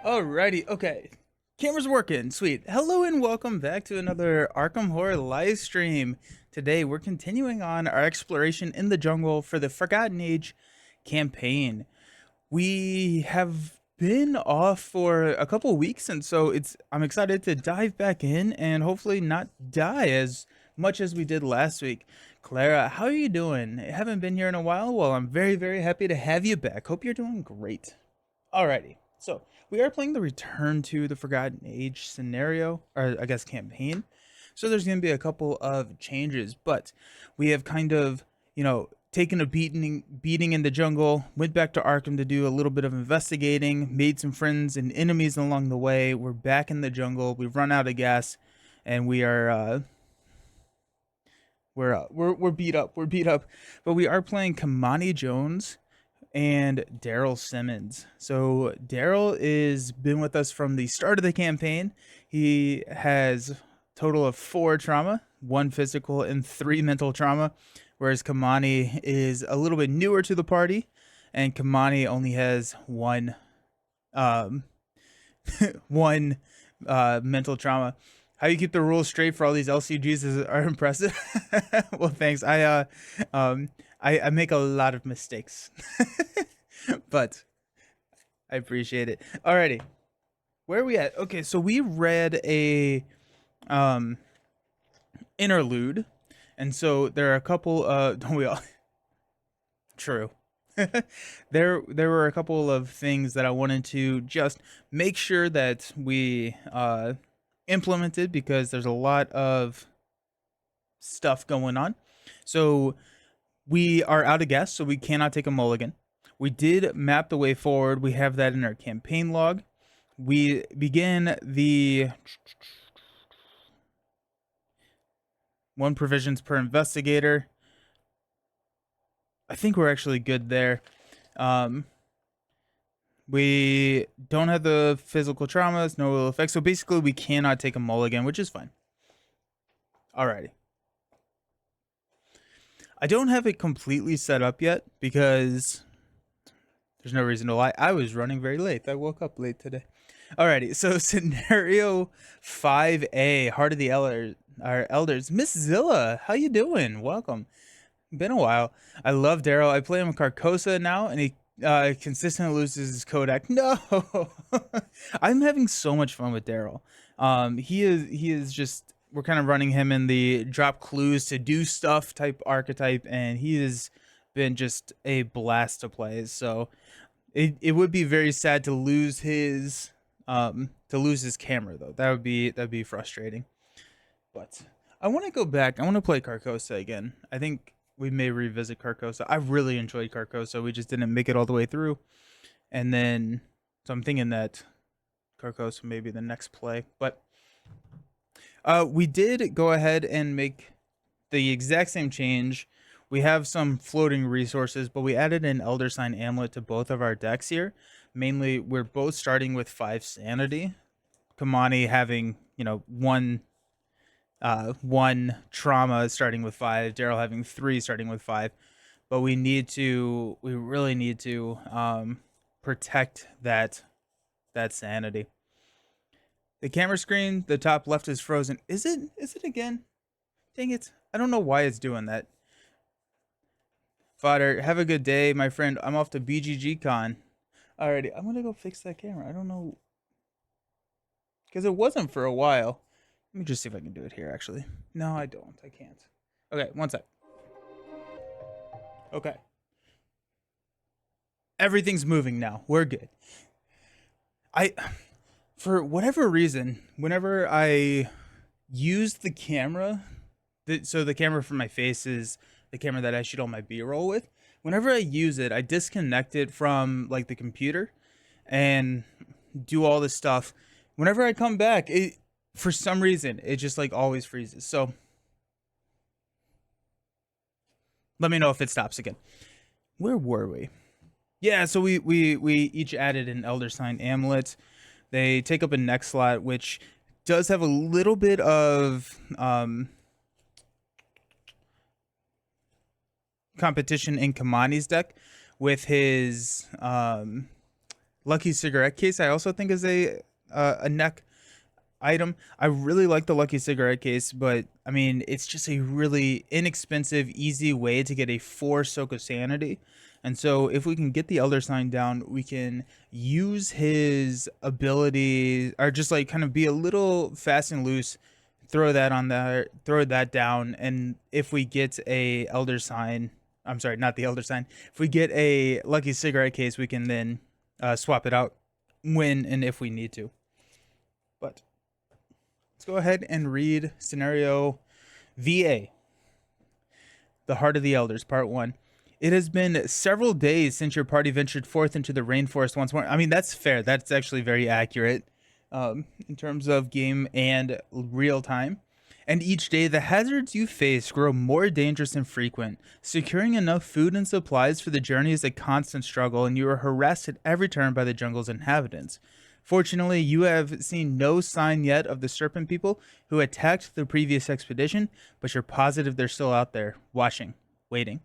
Alrighty, okay. Camera's working, sweet. Hello and welcome back to another Arkham Horror live stream. Today we're continuing on our exploration in the jungle for the Forgotten Age campaign. We have been off for a couple weeks, and so I'm excited to dive back in and hopefully not die as much as we did last week. Clara, how are you doing? I haven't been here in a while. Well, I'm very happy to have you back. Hope you're doing great. Alrighty, so we are playing the Return to the Forgotten Age scenario, or I guess campaign. So there's going to be a couple of changes, but we have kind of, taken a beating in the jungle, went back to Arkham to do a little bit of investigating, made some friends and enemies along the way. We're back in the jungle. We've run out of gas, and we're beat up. We're beat up, but we are playing Kamani Jones and Daryl Simmons. So Daryl is been with us from the start of the campaign. He has total of 4 trauma, 1 physical and 3 mental trauma, whereas Kamani is a little bit newer to the party, and Kamani only has 1 um one mental trauma. How you keep the rules straight for all these LCGs are impressive. Well, thanks. I make a lot of mistakes, but I appreciate it. Alrighty, where are we at? Okay, so we read a um interlude, and so there are a couple. Don't we all? True. There were a couple of things that I wanted to just make sure that we implemented because there's a lot of stuff going on. So we are out of gas, so we cannot take a mulligan. We did map the way forward. We have that in our campaign log. We begin the 1 provisions per investigator. I think we're actually good there. We don't have the physical traumas, no ill effects. So basically we cannot take a mulligan, which is fine. Alrighty. I don't have it completely set up yet because there's no reason to lie. I was running very late. I woke up late today. Alrighty, so scenario 5A, Heart of the our Elders. Miss Zilla, how you doing? Welcome. Been a while. I love Daryl. I play him with Carcosa now, and he consistently loses his Kodak. No, I'm having so much fun with Daryl. He is just, we're kind of running him in the drop clues to do stuff type archetype, and he has been just a blast to play. So it would be very sad to lose his camera though. That'd be frustrating. But I want to go back. I want to play Carcosa again. I think we may revisit Carcosa. I really enjoyed Carcosa. We just didn't make it all the way through. And then, so I'm thinking that Carcosa may be the next play. But we did go ahead and make the exact same change. We have some floating resources, but we added an Elder Sign Amulet to both of our decks here. Mainly, we're both starting with 5 sanity. Kamani having, one trauma starting with 5, Daryl having 3 starting with 5, but we really need to protect that sanity. The camera screen, the top left is frozen. Is it again? Dang it, I don't know why it's doing that. Fodder, have a good day, my friend. I'm off to BGG Con. Alrighty, I'm gonna go fix that camera. I don't know, because it wasn't for a while. Let me just see if I can do it here, actually. No, I don't. I can't. Okay, one sec. Okay. Everything's moving now. We're good. For whatever reason, whenever I use the camera, so the camera for my face is the camera that I shoot all my B-roll with. Whenever I use it, I disconnect it from like the computer and do all this stuff. Whenever I come back, for some reason, it just like always freezes. So let me know if it stops again. Where were we? Yeah, so we each added an Elder Sign Amulet. They take up a neck slot, which does have a little bit of competition in Kamani's deck with his Lucky cigarette case, I also think is a neck item. I really like the Lucky cigarette case, but I mean, it's just a really inexpensive, easy way to get a 4 soak of sanity. And so, if we can get the Elder Sign down, we can use his ability, or just like kind of be a little fast and loose. Throw that on there, throw that down, and if we get a Elder Sign, I'm sorry, not the Elder Sign. If we get a Lucky cigarette case, we can then swap it out when and if we need to. But let's go ahead and read scenario VA, The Heart of the Elders, Part 1. It has been several days since your party ventured forth into the rainforest once more. I mean, that's fair. That's actually very accurate in terms of game and real time. And each day, the hazards you face grow more dangerous and frequent. Securing enough food and supplies for the journey is a constant struggle, and you are harassed at every turn by the jungle's inhabitants. Fortunately, you have seen no sign yet of the serpent people who attacked the previous expedition, but you're positive they're still out there, watching, waiting.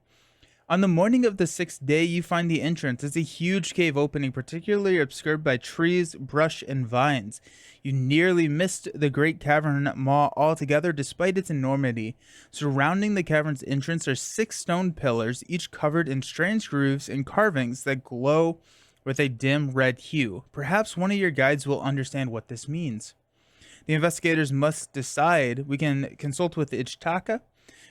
On the morning of the 6th day, you find the entrance. It's a huge cave opening, particularly obscured by trees, brush, and vines. You nearly missed the great cavern maw altogether, despite its enormity. Surrounding the cavern's entrance are 6 stone pillars, each covered in strange grooves and carvings that glow with a dim red hue. Perhaps one of your guides will understand what this means. The investigators must decide. We can consult with Ichtaka,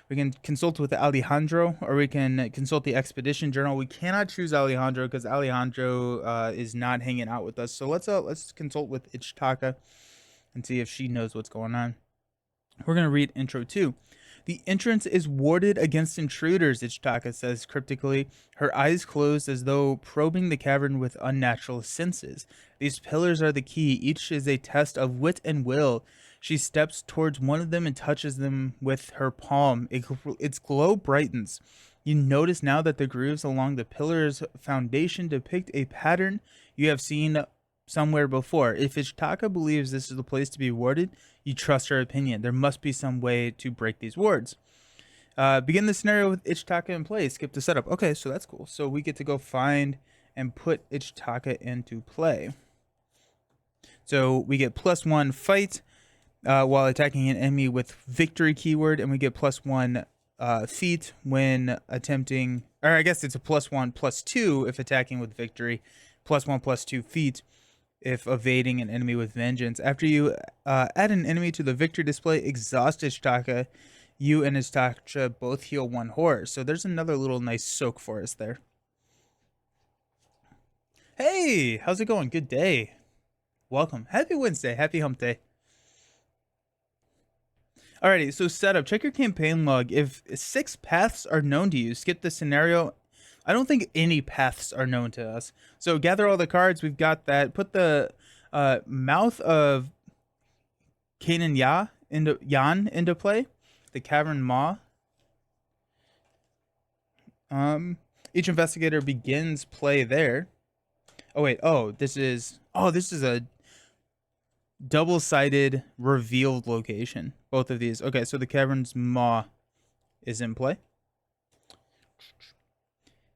we can consult with Alejandro, or we can consult the expedition journal. We cannot choose Alejandro because Alejandro is not hanging out with us. So let's consult with Ichtaka and see if she knows what's going on. We're gonna read intro 2. The entrance is warded against intruders, Ichtaka says cryptically, her eyes closed as though probing the cavern with unnatural senses. These pillars are the key. Each is a test of wit and will. She steps towards one of them and touches them with her palm. Its glow brightens. You notice now that the grooves along the pillar's foundation depict a pattern you have seen somewhere before. If Ichtaka believes this is the place to be warded, you trust her opinion. There must be some way to break these wards. Begin the scenario with Ichtaka in play. Skip the setup. Okay, so that's cool. So we get to go find and put Ichtaka into play. So we get +1 fight while attacking an enemy with victory keyword, and we get +1 feat when attempting, or I guess it's a +1/+2 if attacking with victory, +1/+2 feat if evading an enemy with vengeance. After you add an enemy to the victory display, exhaust Ichtaka, you and Ichtaka both heal 1 horse. So there's another little nice soak for us there. Hey, how's it going? Good day. Welcome. Happy Wednesday. Happy hump day. Alrighty, so setup. Check your campaign log. If 6 paths are known to you, skip the scenario. I don't think any paths are known to us. So gather all the cards. We've got that. Put the mouth of Kanan Yan into play. The cavern maw. Each investigator begins play there. Oh wait. This is a double-sided revealed location. Both of these. Okay, so the cavern's maw is in play.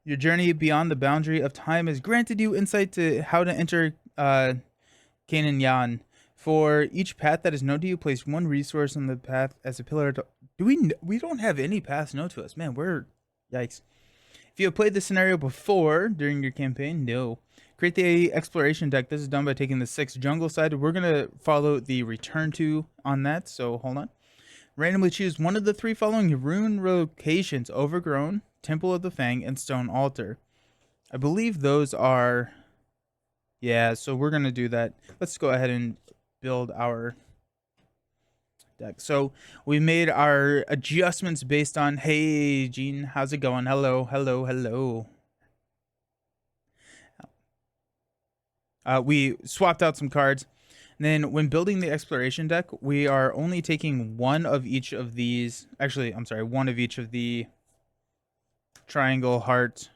Your journey beyond the boundary of time has granted you insight to how to enter Kanan Yan. For each path that is known to you, place 1 resource on the path as a pillar. We don't have any paths known to us. Man, we're... Yikes. If you have played this scenario before during your campaign, no. Create the exploration deck. This is done by taking the 6 jungle side. We're going to follow the return to on that, so hold on. Randomly choose one of the 3 following rune locations: Overgrown, Temple of the Fang, and Stone Altar. I believe those are... Yeah, so we're going to do that. Let's go ahead and build our deck. So we made our adjustments based on... Hey, Gene, how's it going? Hello, hello, hello. We swapped out some cards. And then when building the exploration deck, we are only taking 1 of each of these. Actually, I'm sorry, 1 of each of the triangle, heart,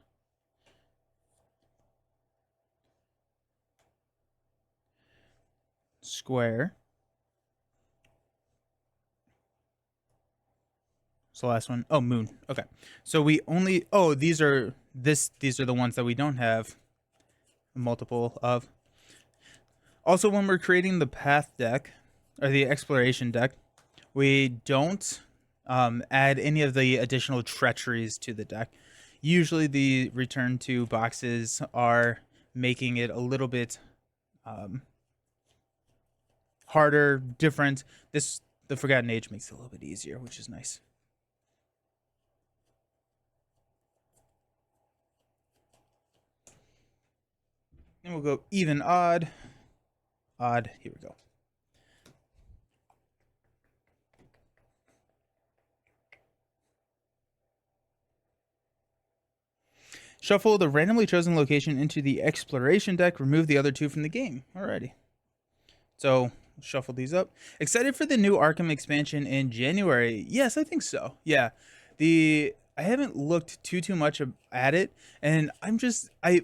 square. What's the last one? Oh, moon. Okay. So we only... Oh, these are the ones that we don't have. multiple of. Also, when we're creating the path deck or the exploration deck, we don't add any of the additional treacheries to the deck. Usually the return to boxes are making it a little bit harder, different. The Forgotten Age makes it a little bit easier, which is nice. And we'll go even, odd, odd. Here we go. Shuffle the randomly chosen location into the exploration deck. Remove the other two from the game. Alrighty. So, shuffle these up. Excited for the new Arkham expansion in January? Yes, I think so. Yeah. I haven't looked too much at it, and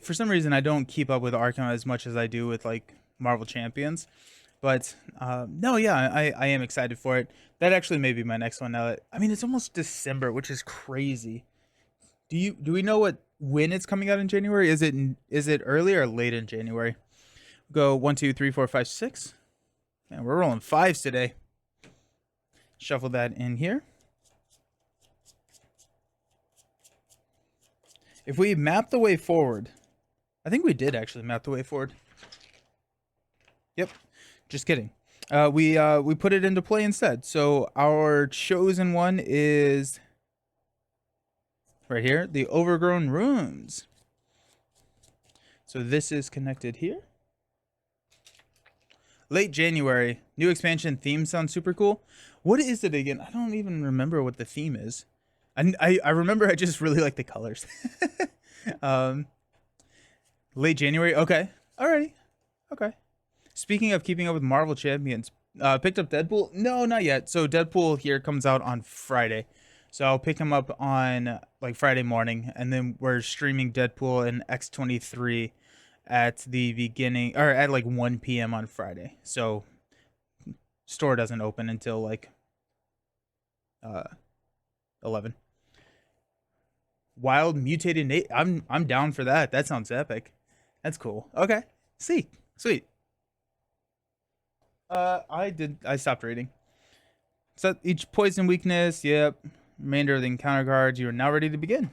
for some reason I don't keep up with Arkham as much as I do with like Marvel Champions. But no, yeah, I am excited for it. That actually may be my next one now. I mean, it's almost December, which is crazy. Do we know when it's coming out in January? Is it early or late in January? Go 1, 2, 3, 4, 5, 6. Man, we're rolling fives today. Shuffle that in here. If we map the way forward, I think we did actually map the way forward. Yep, just kidding. We put it into play instead. So our chosen one is right here, the Overgrown Ruins. So this is connected here. Late January, new expansion theme sounds super cool. What is it again? I don't even remember what the theme is. I remember I just really like the colors. Late January. Okay. Alrighty. Okay. Speaking of keeping up with Marvel Champions, picked up Deadpool? No, not yet. So Deadpool here comes out on Friday. So I'll pick him up on like Friday morning, and then we're streaming Deadpool and X-23 at the beginning, or at like 1 p.m. on Friday. So store doesn't open until like 11. Wild mutated Nate. I'm down for that. That sounds epic. That's cool. Okay. See. Sweet. I stopped reading. So each poison weakness, yep. Remainder of the encounter cards, you are now ready to begin.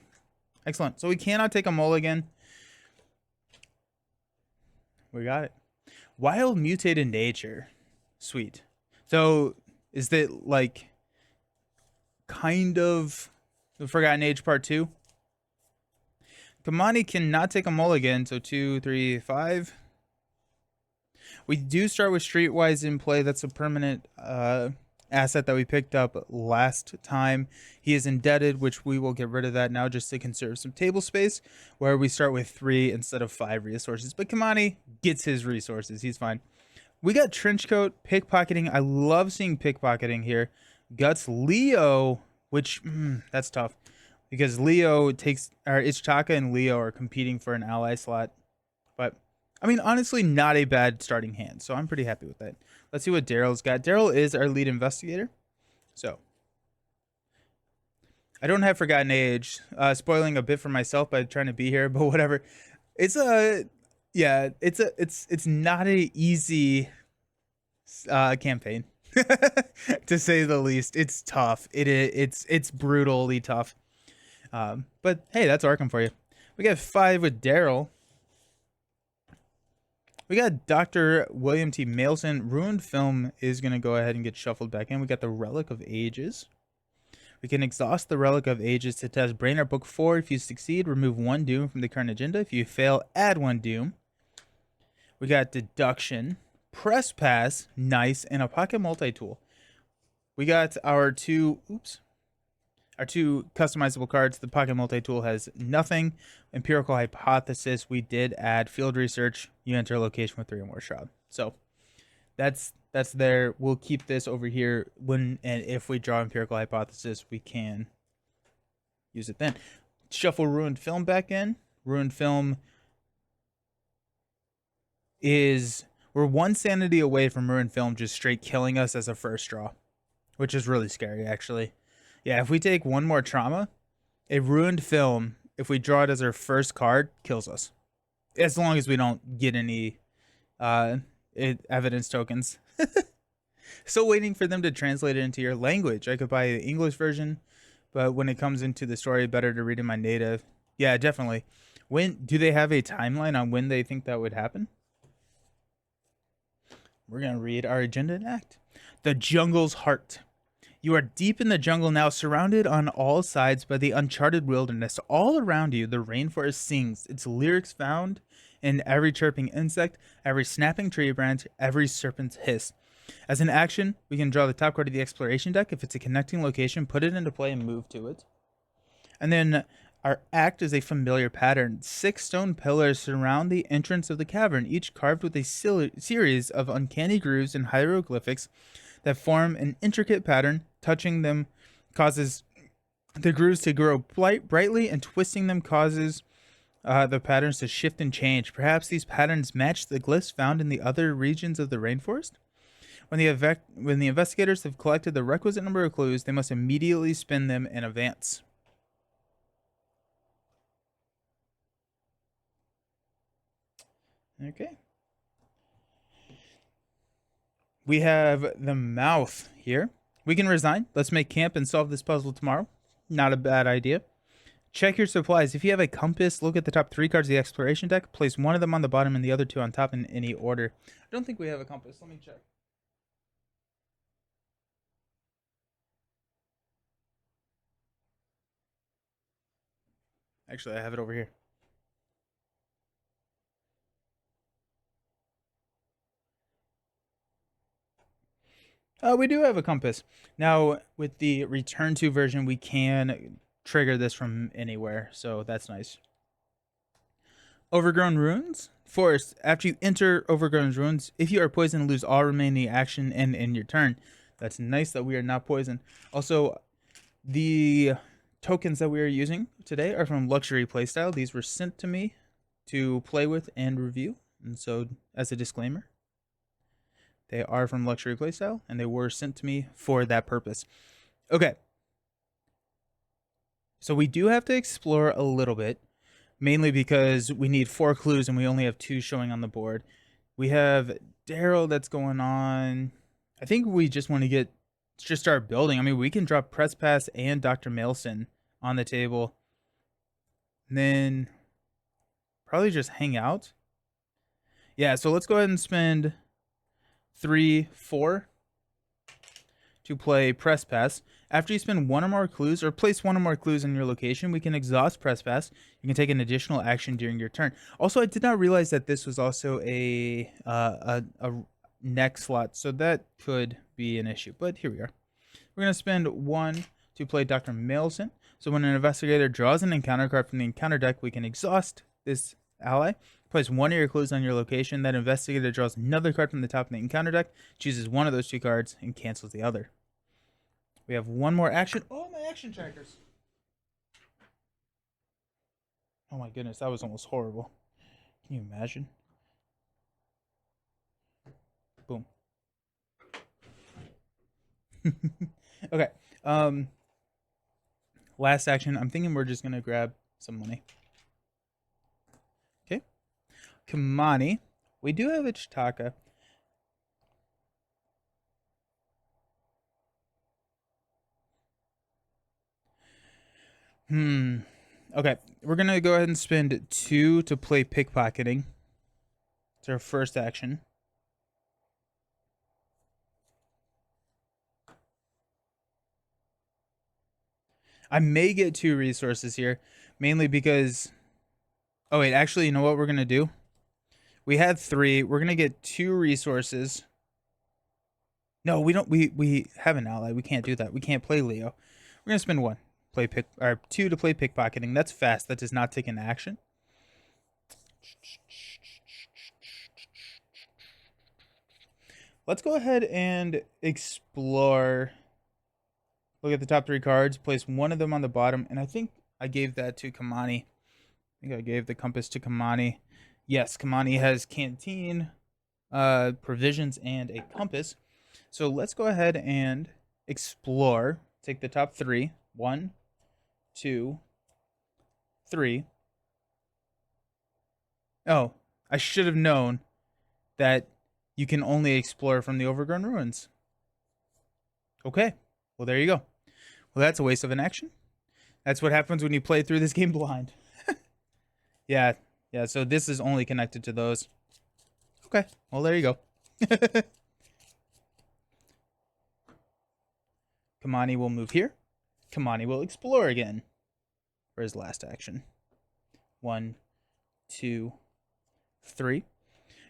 Excellent. So we cannot take a mulligan. We got it. Wild mutated nature. Sweet. So is that like kind of the Forgotten Age Part 2? Kamani cannot take a mulligan, so 2, 3, 5. We do start with Streetwise in play. That's a permanent asset that we picked up last time. He is indebted, which we will get rid of that now just to conserve some table space, where we start with 3 instead of 5 resources. But Kamani gets his resources. He's fine. We got Trenchcoat, Pickpocketing. I love seeing Pickpocketing here. Guts, Leo, which, that's tough. Because Leo takes, or Ichitaka and Leo are competing for an ally slot. But, I mean, honestly, not a bad starting hand. So I'm pretty happy with that. Let's see what Daryl's got. Daryl is our lead investigator. So, I don't have Forgotten Age. Spoiling a bit for myself by trying to be here, but whatever. It's not a easy campaign. To say the least. It's tough. It's brutally tough. But hey, that's Arkham for you. We got 5 with Daryl. We got Dr. William T. Mailson. Ruined Film is going to go ahead and get shuffled back in. We got the Relic of Ages. We can exhaust the Relic of Ages to test Brainerd Book 4. If you succeed, remove 1 Doom from the current agenda. If you fail, add 1 Doom. We got Deduction, Press Pass, nice, and a Pocket Multi-Tool. We got our two customizable cards. The Pocket Multi-Tool has nothing. Empirical Hypothesis, we did add Field Research. You enter a location with 3 or more shroud. So that's there. We'll keep this over here when and if we draw Empirical Hypothesis, we can use it then. Shuffle Ruined Film back in. Ruined Film is, we're 1 sanity away from Ruined Film just straight killing us as a first draw, which is really scary actually. Yeah, if we take 1 more trauma, a Ruined Film, if we draw it as our first card, kills us. as long as we don't get any uh, evidence tokens. Still waiting for them to translate it into your language. I could buy the English version, but when it comes into the story, better to read in my native. Yeah, definitely. When do they have a timeline on when they think that would happen? We're gonna read our agenda and act. The jungle's heart. You are deep in the jungle now, surrounded on all sides by the uncharted wilderness. All around you, the rainforest sings, its lyrics found in every chirping insect, every snapping tree branch, every serpent's hiss. As an action, we can draw the top card of the exploration deck. If it's a connecting location, put it into play and move to it. And then our act is a familiar pattern. 6 stone pillars surround the entrance of the cavern, each carved with a series of uncanny grooves and hieroglyphics that form an intricate pattern. Touching them causes the grooves to grow brightly, and twisting them causes the patterns to shift and change. Perhaps these patterns match the glyphs found in the other regions of the rainforest? When the investigators have collected the requisite number of clues, they must immediately spin them in advance. Okay. We have the mouth here. We can resign. Let's make camp and solve this puzzle tomorrow. Not a bad idea. Check your supplies. If you have a compass, look at the top 3 cards of the exploration deck. Place one of them on the bottom and the other 2 on top in any order. I don't think we have a compass. Let me check. Actually, I have it over here. We do have a compass. Now, with the return to version, we can trigger this from anywhere, so that's nice. Overgrown ruins. Forest. After you enter Overgrown ruins, if you are poisoned, lose all remaining action and end your turn. That's nice that we are not poisoned. Also, the tokens that we are using today are from Luxury Playstyle. These were sent to me to play with and review. And so, as a disclaimer, they are from Luxury Playstyle, and they were sent to me for that purpose. Okay. So we do have to explore a little bit, mainly because we need 4 clues and we only have 2 showing on the board. We have Daryl that's going on. I think we just want to just start building. I mean, we can drop Press Pass and Dr. Mailson on the table. And then probably just hang out. Yeah, so let's go ahead and spend 3, 4 to play Press Pass. After you spend 1 or more clues or place 1 or more clues in your location, we can exhaust Press Pass. You can take an additional action during your turn. Also, I did not realize that this was also a neck slot, so that could be an issue. But here we are. We're going to spend 1 to play Dr. Mailson. So when an investigator draws an encounter card from the encounter deck, we can exhaust this ally. Place 1 of your clues on your location. That investigator draws another card from the top of the encounter deck, chooses one of those 2 cards, and cancels the other. We have 1 more action. Oh, my action trackers. Oh my goodness, that was almost horrible. Can you imagine? Boom. Okay. Last action. I'm thinking we're just gonna grab some money. Okay. Kamani. We do have Ichitaka. Okay. We're gonna go ahead and spend 2 to play pickpocketing. It's our first action. I may get 2 resources here, mainly because... Oh, wait, actually, you know what we're going to do? We had 3. We're going to get 2 resources. No, we don't. We have an ally. We can't do that. We can't play Leo. We're going to spend 1. Play 2 to play pickpocketing. That's fast. That does not take an action. Let's go ahead and explore. Look at the top 3 cards. Place 1 of them on the bottom. And I think I gave that to Kamani. I think I gave the compass to Kamani. Yes, Kamani has canteen, provisions, and a compass. So let's go ahead and explore. Take the top 3. 1, 2, 3. Oh, I should have known that you can only explore from the overgrown ruins. Okay, well, there you go. Well, that's a waste of an action. That's what happens when you play through this game blind. Yeah, yeah, so this is only connected to those. Okay, well, there you go. Kamani will move here. Kamani will explore again for his last action. 1, 2, 3.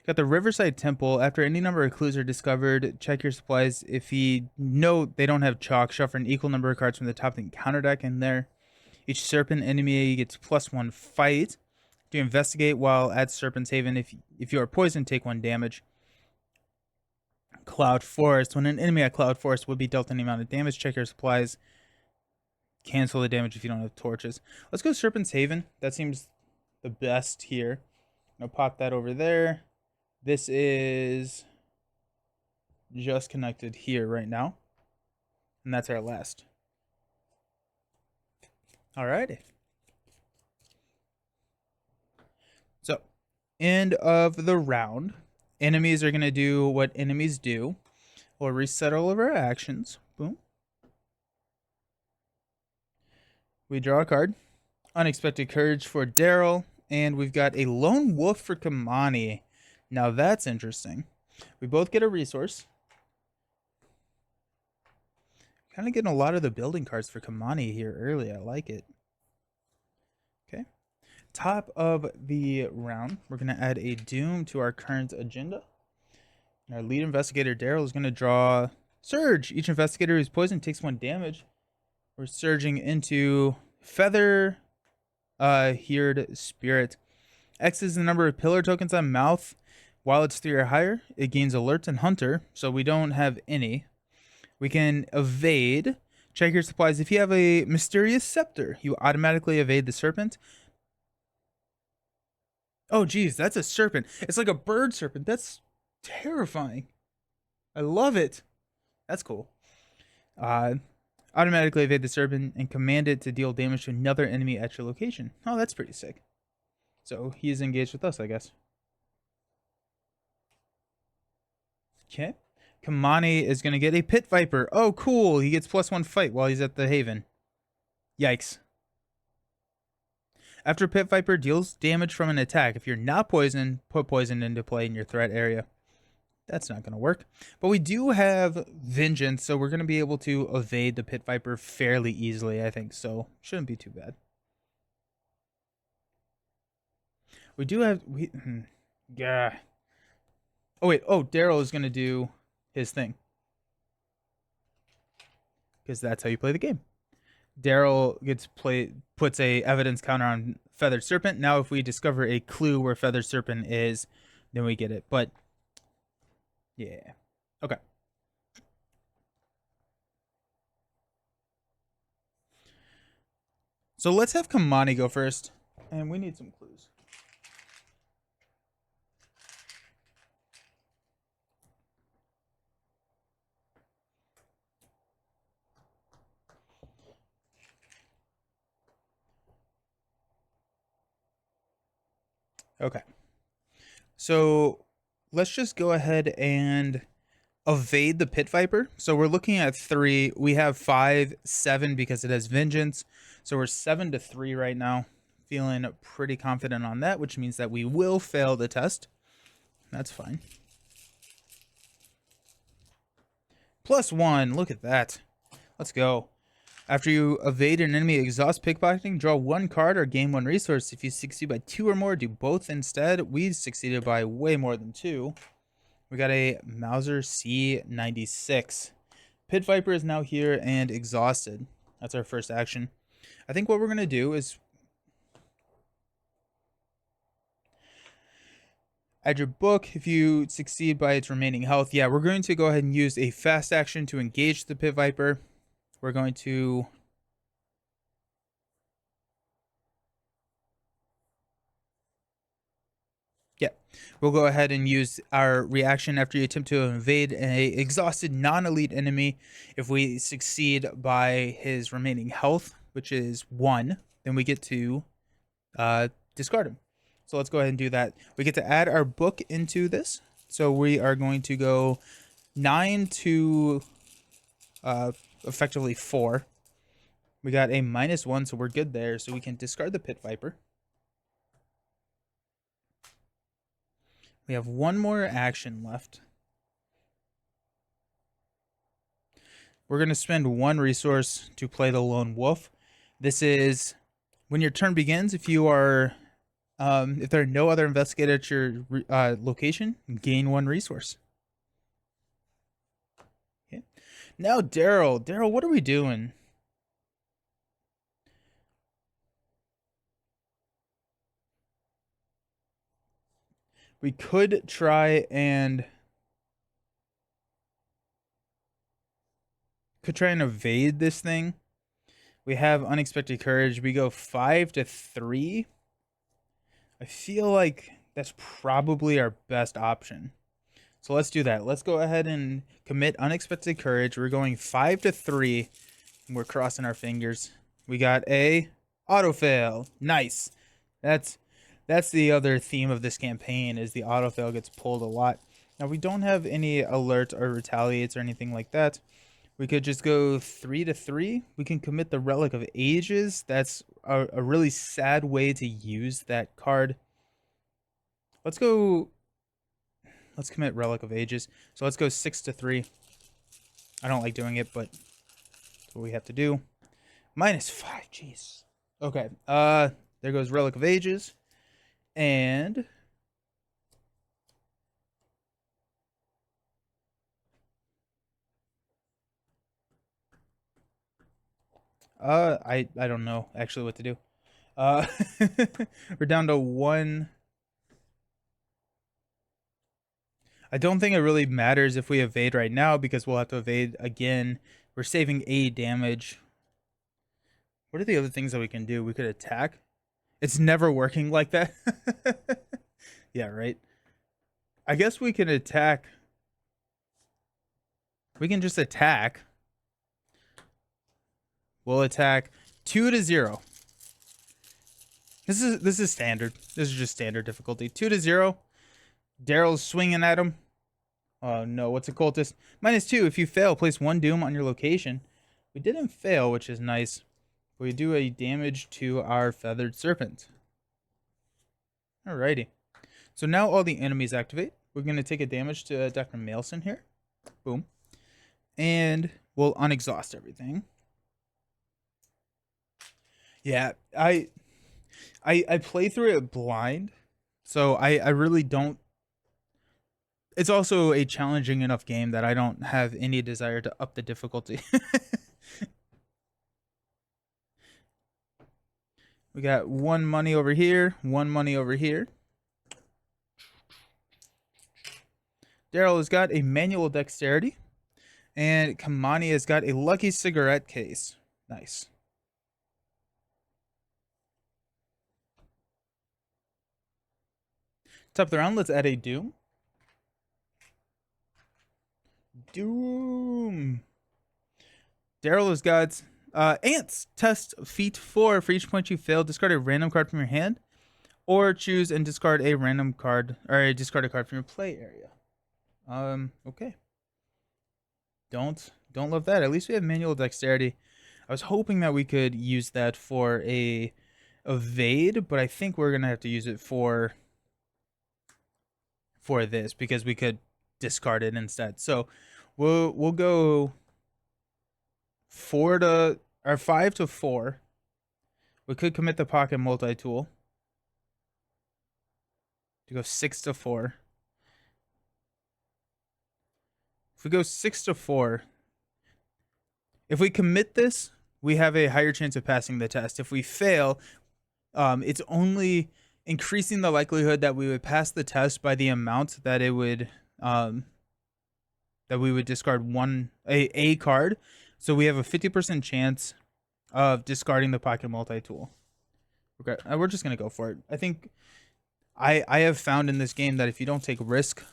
Got the Riverside Temple. After any number of clues are discovered, check your supplies. If you know they don't have chalk, shuffle an equal number of cards from the top of the encounter deck in there. Each serpent enemy gets +1 fight. To investigate while at Serpent's Haven. If you are poisoned, take 1 damage. Cloud Forest. When an enemy at Cloud Forest will be dealt any amount of damage, check your supplies. Cancel the damage if you don't have torches. Let's go Serpent's Haven. That seems the best here. I'll pop that over there. This is just connected here right now. And that's our last. Alrighty. So, end of the round. Enemies are going to do what enemies do. We'll reset all of our actions. Boom. We draw a card. Unexpected Courage for Daryl. And we've got a Lone Wolf for Kamani. Now that's interesting. We both get a resource. Kind of getting a lot of the building cards for Kamani here early. I like it. Okay. Top of the round, we're going to add a Doom to our current agenda. And our lead investigator, Daryl, is going to draw Surge. Each investigator who's poisoned takes 1 damage. We're surging into Feather Heard Spirit. X is the number of pillar tokens on mouth. While it's 3 or higher, it gains Alert and Hunter, so we don't have any. We can evade. Check your supplies. If you have a Mysterious Scepter, you automatically evade the serpent. Oh, geez, that's a serpent. It's like a bird serpent. That's terrifying. I love it. That's cool. Automatically evade the serpent and command it to deal damage to another enemy at your location. Oh, that's pretty sick. So he's engaged with us, I guess. Okay. Kamani is going to get a Pit Viper. Oh, cool. He gets +1 fight while he's at the Haven. Yikes. After Pit Viper deals damage from an attack, if you're not poisoned, put poison into play in your threat area. That's not going to work. But we do have Vengeance, so we're going to be able to evade the Pit Viper fairly easily, I think. So, shouldn't be too bad. We do have... Yeah. Oh, wait. Oh, Daryl is going to do his thing. Because that's how you play the game. Daryl puts a evidence counter on Feathered Serpent. Now, if we discover a clue where Feathered Serpent is, then we get it. But, yeah. Okay. So let's have Kamani go first. And we need some clues. Okay. So let's just go ahead and evade the Pit Viper. So we're looking at 3. We have 5, 7 because it has Vengeance. So we're 7-3 right now. Feeling pretty confident on that, which means that we will fail the test. That's fine. +1. Look at that. Let's go. After you evade an enemy exhaust pickpocketing, draw 1 card or gain 1 resource. If you succeed by 2 or more, do both instead. We succeeded by way more than 2. We got a Mauser C96. Pit Viper is now here and exhausted. That's our first action. I think what we're going to do is add your book. If you succeed by its remaining health, yeah, we're going to go ahead and use a fast action to engage the Pit Viper. We're going to... Yeah, we'll go ahead and use our reaction after you attempt to invade an exhausted non-elite enemy. If we succeed by his remaining health, which is 1, then we get to discard him. So let's go ahead and do that. We get to add our book into this. So we are going to go 9 to effectively 4. We got a -1, so we're good there. So we can discard the Pit Viper. We have one more action left. We're going to spend one resource to play the Lone Wolf. This is when your turn begins. If you are, if there are no other investigators at your location, gain one resource. Okay. Now, Daryl. Daryl, what are we doing? We could try and evade this thing. We have unexpected courage. We go 5 to 3. I feel like that's probably our best option. So let's do that. Let's go ahead and commit unexpected courage. We're going 5 to 3. And we're crossing our fingers. We got a autofail. Nice. That's the other theme of this campaign is the autofail gets pulled a lot. Now we don't have any alert or retaliates or anything like that. We could just go 3 to 3. We can commit the Relic of Ages. That's a really sad way to use that card. Let's commit Relic of Ages. So let's go 6 to 3. I don't like doing it, but that's what we have to do. -5, jeez. Okay, there goes Relic of Ages. And I don't know actually what to do. We're down to 1. I don't think it really matters if we evade right now because we'll have to evade again. We're saving 8 damage. What are the other things that we can do? We could attack. It's never working like that. Yeah, right. I guess we can attack. We can just attack. We'll attack 2 to 0. This is standard. This is just standard difficulty. 2 to 0. Daryl's swinging at him. Oh no, what's a cultist? -2. If you fail, place 1 doom on your location. We didn't fail, which is nice. We do a damage to our feathered serpent. Alrighty. So now all the enemies activate. We're going to take a damage to Dr. Maelson here. Boom. And we'll unexhaust everything. Yeah, I play through it blind. So I really don't. It's also a challenging enough game that I don't have any desire to up the difficulty. We got 1 money over here, 1 money over here. Daryl has got a manual dexterity, and Kamani has got a lucky cigarette case. Nice. Top of the round, let's add a doom. Doom. Daryl has got ants. Test feat 4. For each point you fail, discard a random card from your hand, or choose and discard a random card or discard a card from your play area. Okay. Don't love that. At least we have manual dexterity. I was hoping that we could use that for a evade, but I think we're gonna have to use it for this because we could discard it instead. So we'll go 5 to 4. We could commit the pocket multi-tool to go 6 to 4. If we go 6 to 4, if we commit this, we have a higher chance of passing the test. If we fail, it's only increasing the likelihood that we would pass the test by the amount that it would that we would discard a card. So we have a 50% chance of discarding the pocket multi-tool. Okay, we're just gonna go for it. I think I have found in this game that if you don't take risk,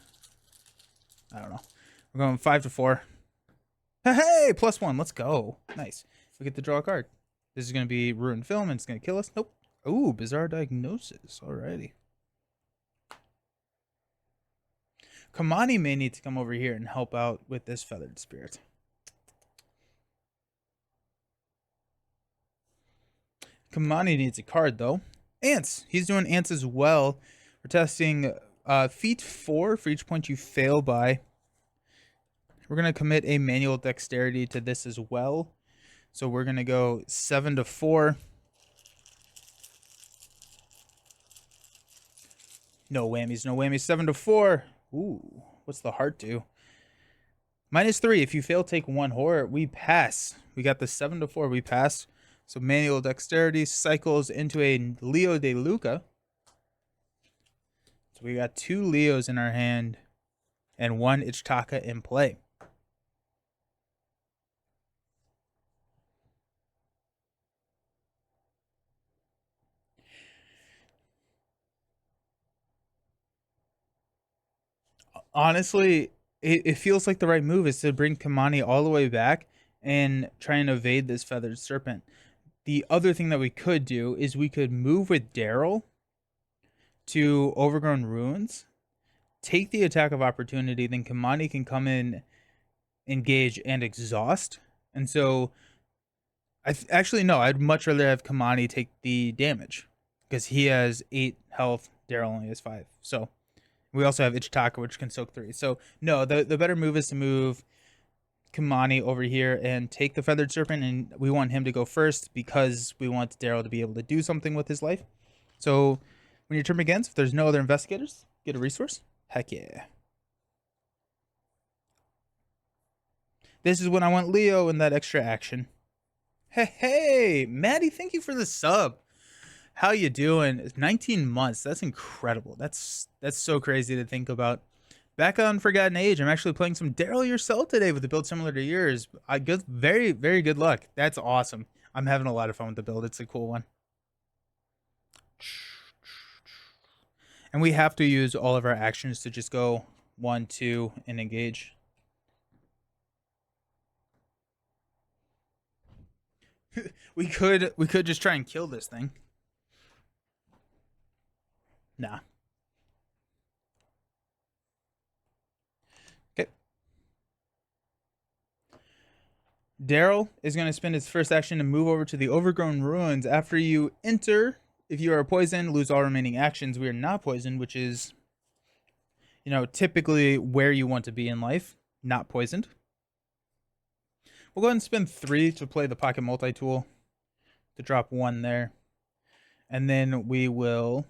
I don't know. We're going 5 to 4. Hey, +1. Let's go. Nice. We get to draw a card. This is gonna be ruined film, and it's gonna kill us. Nope. Ooh, bizarre diagnosis. Alrighty. Kamani may need to come over here and help out with this feathered spirit. Kamani needs a card though. Ants. He's doing ants as well. We're testing feat 4 for each point you fail by. We're going to commit a manual dexterity to this as well. So we're going to go 7 to 4. No whammies, no whammies. 7 to 4. Ooh, what's the heart do? -3. If you fail, take 1 horror. We pass. We got the 7 to 4. We pass. So manual dexterity cycles into a Leo de Luca. So we got 2 Leos in our hand and 1 Ichtaka in play. Honestly, it feels like the right move is to bring Kamani all the way back and try and evade this feathered serpent. The other thing that we could do is we could move with Daryl to Overgrown Ruins, take the attack of opportunity, then Kamani can come in, engage, and exhaust. And so, actually, no, I'd much rather have Kamani take the damage because he has 8 health, Daryl only has 5. So, we also have Ichtaka, which can soak 3. So, no, the better move is to move Kamani over here and take the Feathered Serpent, and we want him to go first because we want Daryl to be able to do something with his life. So, when your turn begins, if there's no other investigators, get a resource. Heck yeah. This is when I want Leo in that extra action. Hey, Maddie, thank you for the sub. How you doing? It's 19 months. That's incredible. That's so crazy to think about. Back on Forgotten Age, I'm actually playing some Daryl Yourself today with a build similar to yours. Very, very good luck. That's awesome. I'm having a lot of fun with the build. It's a cool one. And we have to use all of our actions to just go 1, 2, and engage. we could just try and kill this thing. Nah. Okay. Daryl is going to spend his first action to move over to the Overgrown Ruins. After you enter, if you are poisoned, lose all remaining actions. We are not poisoned, which is, typically where you want to be in life. Not poisoned. We'll go ahead and spend 3 to play the Pocket Multi-Tool to drop 1 there. And then we will...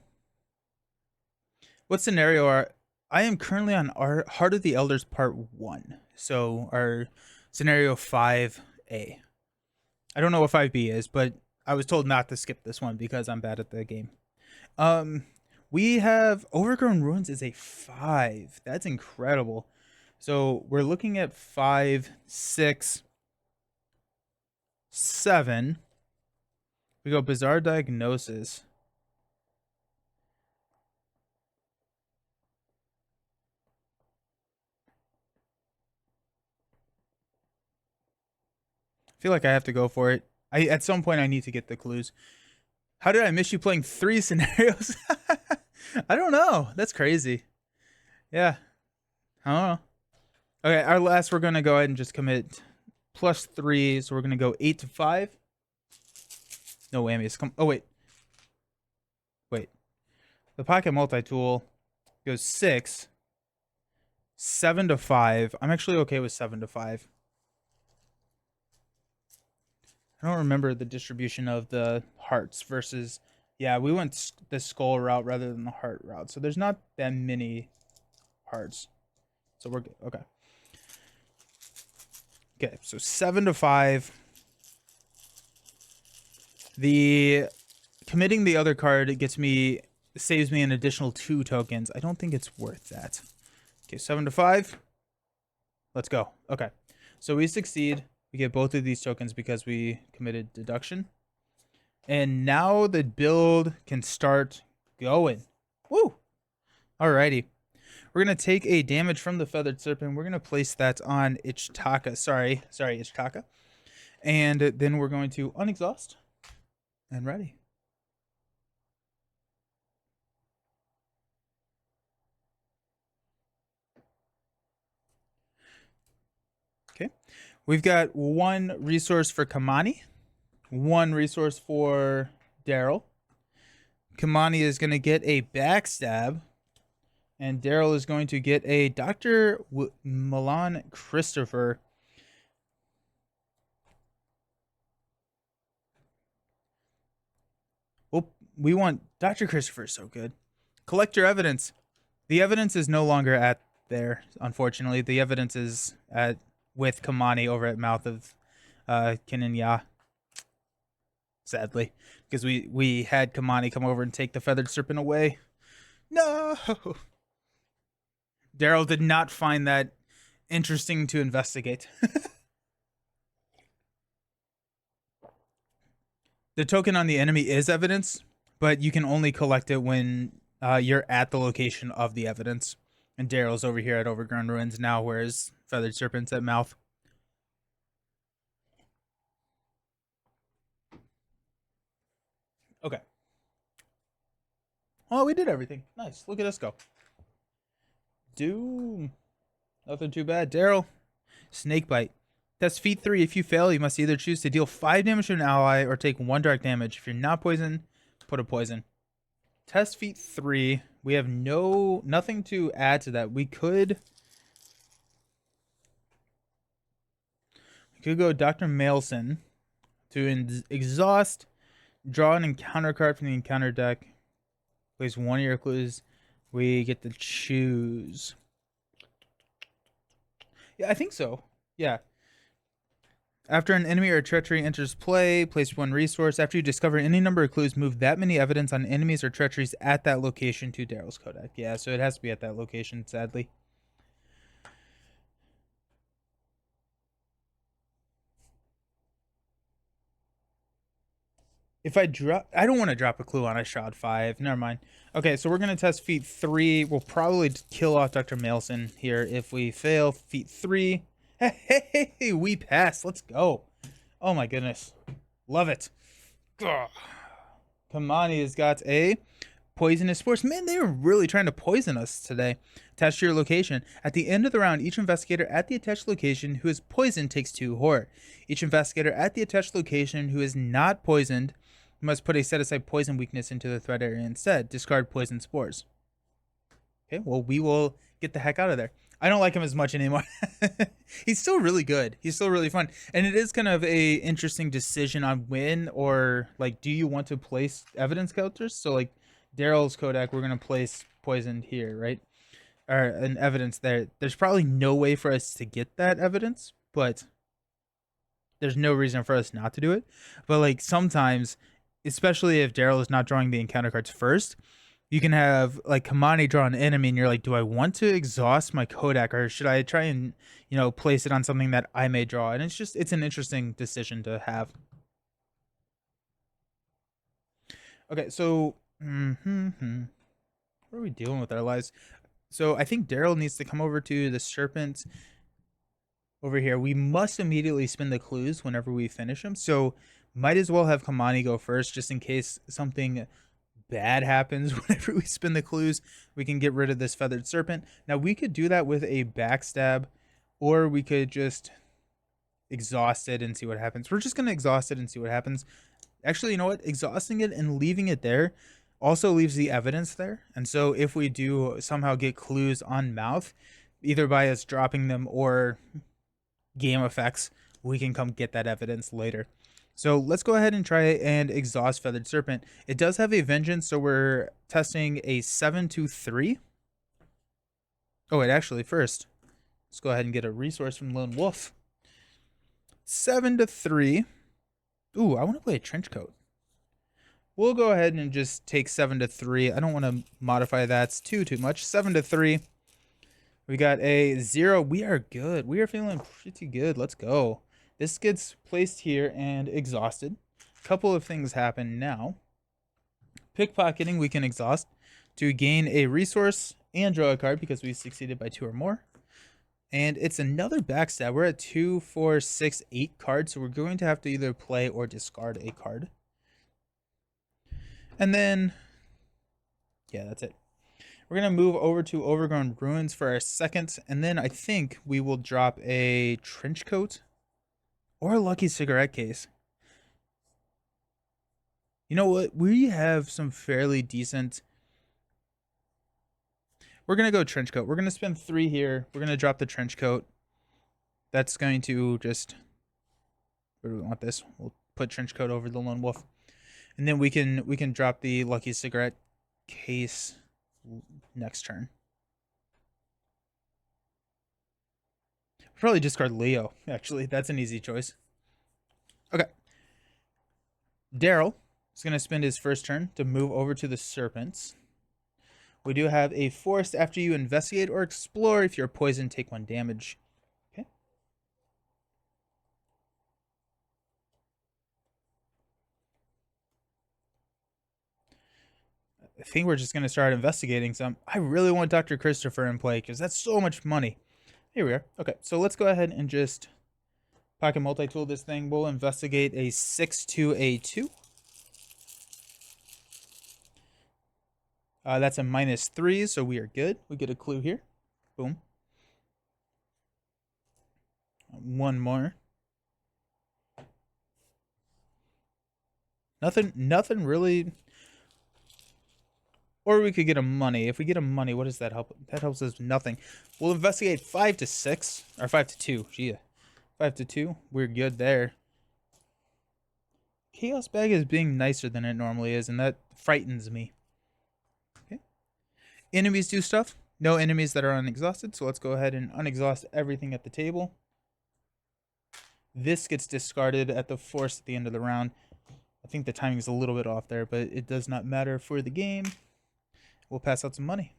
What scenario are... I am currently on our Heart of the Elders Part 1. So our scenario 5A. I don't know what 5B is, but I was told not to skip this one because I'm bad at the game. We have Overgrown Ruins is a 5. That's incredible. So we're looking at 5, 6, 7. We go Bizarre Diagnosis. I feel like I have to go for it. At some point I need to get the clues. How did I miss you playing 3 scenarios? I don't know. That's crazy. Yeah. I don't know. Okay, our last, we're going to go ahead and just commit +3. So we're going to go 8 to 5. No whammies. Oh, wait. The Pocket Multi-Tool goes 6. 7 to 5. I'm actually okay with 7 to 5. I don't remember the distribution of the hearts versus... Yeah, we went the skull route rather than the heart route. So there's not that many hearts. So we're good. Okay. Okay, so 7 to 5. The committing the other card saves me an additional 2 tokens. I don't think it's worth that. Okay, 7 to 5. Let's go. Okay. So we succeed. We get both of these tokens because we committed deduction. And now the build can start going. Woo! Alrighty. We're going to take a damage from the Feathered Serpent. We're going to place that on Ichtaka. Sorry, Ichtaka. And then we're going to unexhaust. And ready. Okay. We've got one resource for Kamani, one resource for Daryl. Kamani is going to get a backstab, and Daryl is going to get a Dr. Milan Christopher. Well, we want Dr. Christopher, so good. Collect your evidence. The evidence is no longer at there, unfortunately. The evidence is at with Kamani over at Mouth of Kininya. Sadly, because we had Kamani come over and take the feathered serpent away. No, Daryl did not find that interesting to investigate. The token on the enemy is evidence, but you can only collect it when you're at the location of the evidence. And Daryl's over here at Overgrown Ruins now, whereas Feathered Serpent's at Mouth. Okay. Oh, we did everything. Nice. Look at us go. Doom. Nothing too bad. Daryl. Snake Bite. Test feat 3. If you fail, you must either choose to deal 5 damage to an ally or take 1 dark damage. If you're not poisoned, put a poison. Test feat 3. We have nothing to add to that. We could go Dr. Mailson to exhaust, draw an encounter card from the encounter deck. Place 1 of your clues. We get to choose. Yeah, I think so. Yeah. After an enemy or treachery enters play, place 1 resource. After you discover any number of clues, move that many evidence on enemies or treacheries at that location to Daryl's Kodak. Yeah, so it has to be at that location, sadly. If I don't want to drop a clue on a shot 5. Never mind. Okay, so we're going to test feat 3. We'll probably kill off Dr. Mailson here if we fail. Feat 3. Hey, we passed. Let's go. Oh my goodness. Love it. Ugh. Kamani has got a poisonous spores. Man, they were really trying to poison us today. Attached to your location. At the end of the round, each investigator at the attached location who is poisoned takes 2 horror. Each investigator at the attached location who is not poisoned must put a set-aside poison weakness into the threat area instead. Discard poison spores. Okay, well, we will get the heck out of there. I don't like him as much anymore. He's still really good. He's still really fun. And it is kind of a interesting decision on when or, like, do you want to place evidence counters? So, like, Daryl's Kodak, we're going to place poisoned here, right? Or an evidence there. There's probably no way for us to get that evidence, but there's no reason for us not to do it. But, like, sometimes, especially if Daryl is not drawing the encounter cards first, you can have like Kamani draw an enemy and you're like, do I want to exhaust my Kodak or should I try and, place it on something that I may draw? And it's an interesting decision to have. Okay, so what are we dealing with our lives? So I think Daryl needs to come over to the serpent over here. We must immediately spin the clues whenever we finish them. So might as well have Kamani go first just in case something bad happens whenever we spin the clues. We can get rid of this feathered serpent. Now we could do that with a backstab, or we could just exhaust it and see what happens. We're just going to exhaust it and see what happens. Actually, you know what? Exhausting it and leaving it there also leaves the evidence there. And so if we do somehow get clues on Mouth, either by us dropping them or game effects, we can come get that evidence later. So let's go ahead and try and exhaust Feathered Serpent. It does have a Vengeance, so we're testing a 7-3. Oh, wait, actually, first, let's go ahead and get a resource from Lone Wolf. 7-3. Ooh, I want to play a Trench Coat. We'll go ahead and just take 7-3. I don't want to modify that. It's too much. 7-3. We got a 0. We are good. We are feeling pretty good. Let's go. This gets placed here and exhausted. A couple of things happen now. Pickpocketing, we can exhaust to gain a resource and draw a card because we succeeded by 2 or more. And it's another backstab. We're at 2, 4, 6, 8 cards, so we're going to have to either play or discard a card. And then, yeah, that's it. We're going to move over to Overgrown Ruins for our second, and then I think we will drop a trench coat or a lucky cigarette case. You know what? We have some fairly decent. We're going to go trench coat. We're going to spend 3 here. We're going to drop the trench coat. That's going to just. Where do we want this? We'll put trench coat over the lone wolf. And then we can drop the lucky cigarette case next turn. Probably discard Leo, actually. That's an easy choice. Okay. Daryl is going to spend his first turn to move over to the serpents. We do have a forest after you investigate or explore. If you're poisoned, take 1 damage. Okay. I think we're just going to start investigating some. I really want Dr. Christopher in play because that's so much money. Here we are. Okay, so let's go ahead and just pocket multi-tool this thing. We'll investigate a 6-2-A-2. That's a -3, so we are good. We get a clue here. Boom. 1 more. Nothing really. Or we could get a money. If we get a money, what does that help? That helps us nothing. We'll investigate 5-6 or 5-2. Gee, 5-2. We're good there. Chaos Bag is being nicer than it normally is, and that frightens me. Okay. Enemies do stuff. No enemies that are unexhausted, so let's go ahead and unexhaust everything at the table. This gets discarded at the force at the end of the round. I think the timing is a little bit off there, but it does not matter for the game. We'll pass out some money.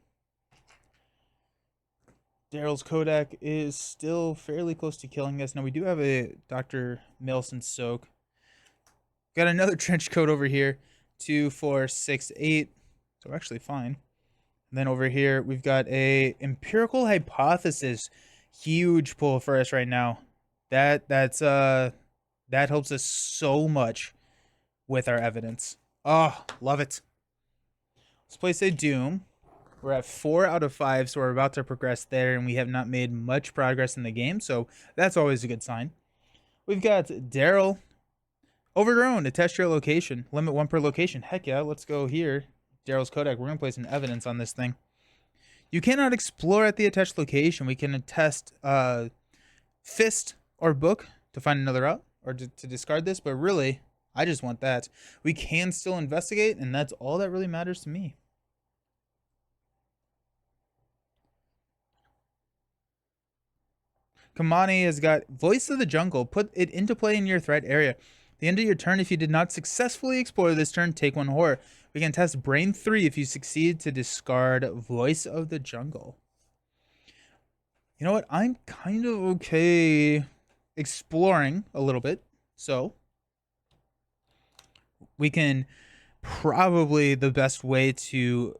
Daryl's Kodak is still fairly close to killing us. Now, we do have a Dr. Milson Soak. Got another trench coat over here. 2, 4, 6, 8. So we're actually fine. And then over here, we've got a Empirical Hypothesis. Huge pull for us right now. That helps us so much with our evidence. Oh, love it. Let's place a Doom. We're at 4 out of 5, so we're about to progress there, and we have not made much progress in the game, so that's always a good sign. We've got Daryl. Overgrown. Attach to your location. Limit 1 per location. Heck yeah, let's go here. Daryl's Kodak. We're going to place an evidence on this thing. You cannot explore at the attached location. We can test Fist or Book to find another route, or to discard this, but really, I just want that. We can still investigate, and that's all that really matters to me. Kamani has got Voice of the Jungle. Put it into play in your threat area. The end of your turn, if you did not successfully explore this turn, take 1 horror. We can test Brain 3 if you succeed to discard Voice of the Jungle. You know what? I'm kind of okay exploring a little bit. So we can probably, the best way to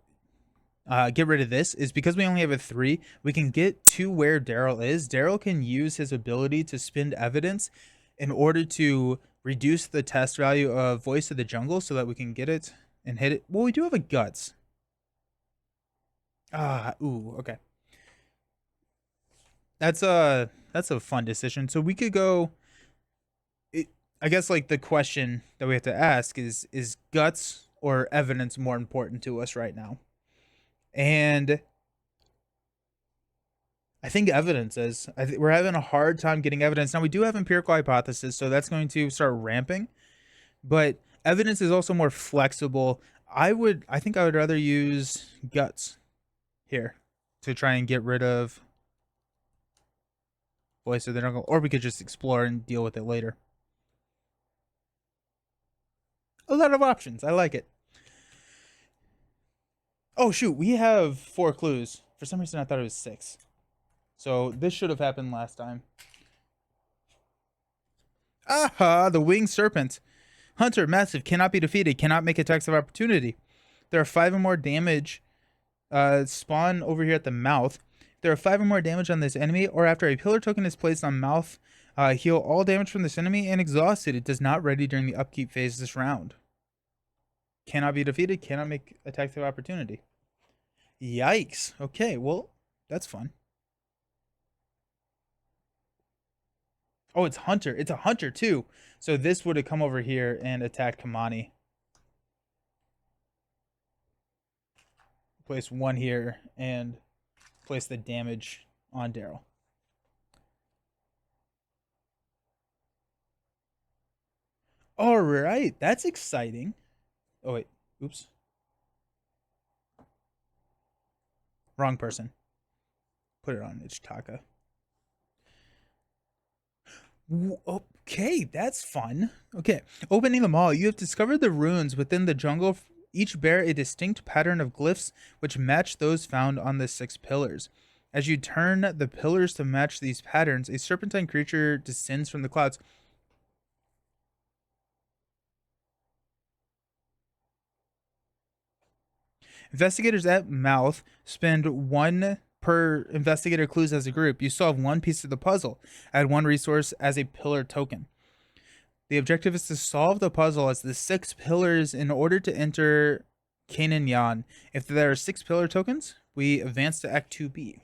get rid of this is because we only have a 3, we can get to where Daryl is. Daryl can use his ability to spend evidence in order to reduce the test value of Voice of the Jungle so that we can get it and hit it. Well, we do have a Guts. Ooh, okay. That's a fun decision. So we could go. I guess like the question that we have to ask is Guts or evidence more important to us right now? And I think evidence is. We're having a hard time getting evidence. Now, we do have Empirical Hypothesis, so that's going to start ramping. But evidence is also more flexible. I think I would rather use Guts here to try and get rid of Voice of the Jungle. Or we could just explore and deal with it later. A lot of options. I like it. Oh, shoot. We have 4 clues. For some reason, I thought it was 6. So this should have happened last time. Aha! The Winged Serpent. Hunter, massive, cannot be defeated, cannot make attacks of opportunity. There are 5 or more damage. Spawn over here at the mouth. There are 5 or more damage on this enemy, or after a pillar token is placed on mouth, heal all damage from this enemy and exhaust it. It does not ready during the upkeep phase this round. Cannot be defeated, cannot make attacks of opportunity. Yikes. Okay, well, that's fun. Oh, it's Hunter. It's a Hunter too. So this would have come over here and attacked Kamani. Place one here and place the damage on Daryl. All right, that's exciting. Oh wait, oops, wrong person. Put it on Ichitaka. Okay, that's fun. Okay, opening the mall, you have discovered the ruins within the jungle. Each bear a distinct pattern of glyphs which match those found on the 6 pillars. As you turn the pillars to match these patterns, a serpentine creature descends from the clouds. Investigators at Mouth spend one per investigator clues as a group. You solve one piece of the puzzle. Add one resource as a pillar token. The objective is to solve the puzzle as the 6 pillars in order to enter Canaan Yan. If there are 6 pillar tokens, we advance to Act 2B.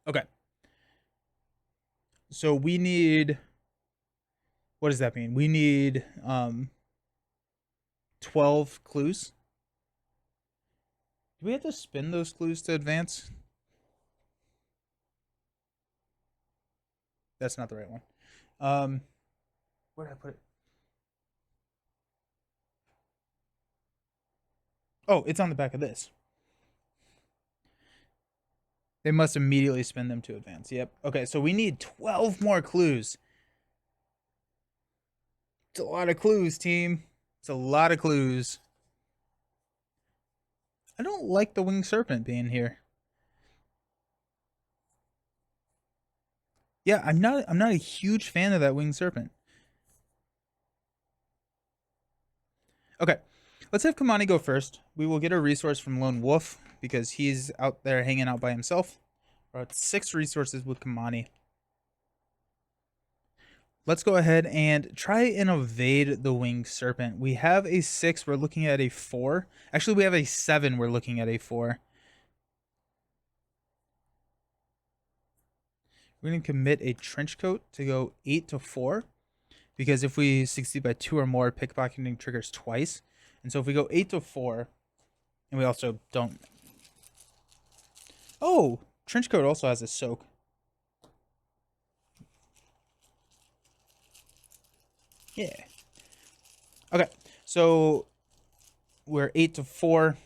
Okay. So we need. What does that mean? We need 12 clues. Do we have to spin those clues to advance? That's not the right one. Where did I put it? Oh, it's on the back of this. They must immediately spin them to advance. Yep. Okay, so we need 12 more clues. It's a lot of clues, team. It's a lot of clues. I don't like the winged serpent being here. Yeah, I'm not a huge fan of that winged serpent. Okay. Let's have Kamani go first. We will get a resource from Lone Wolf because he's out there hanging out by himself. We're at 6 resources with Kamani. Let's go ahead and try and evade the winged serpent. We have a 6. We're looking at a 4. Actually, we have a 7. We're looking at a 4. We're going to commit a trench coat to go 8 to 4. Because if we succeed by 2 or more, pickpocketing triggers twice. And so if we go 8 to 4, and we also don't... Oh! Trench coat also has a soak. Yeah. Okay, so we're 8 to 4.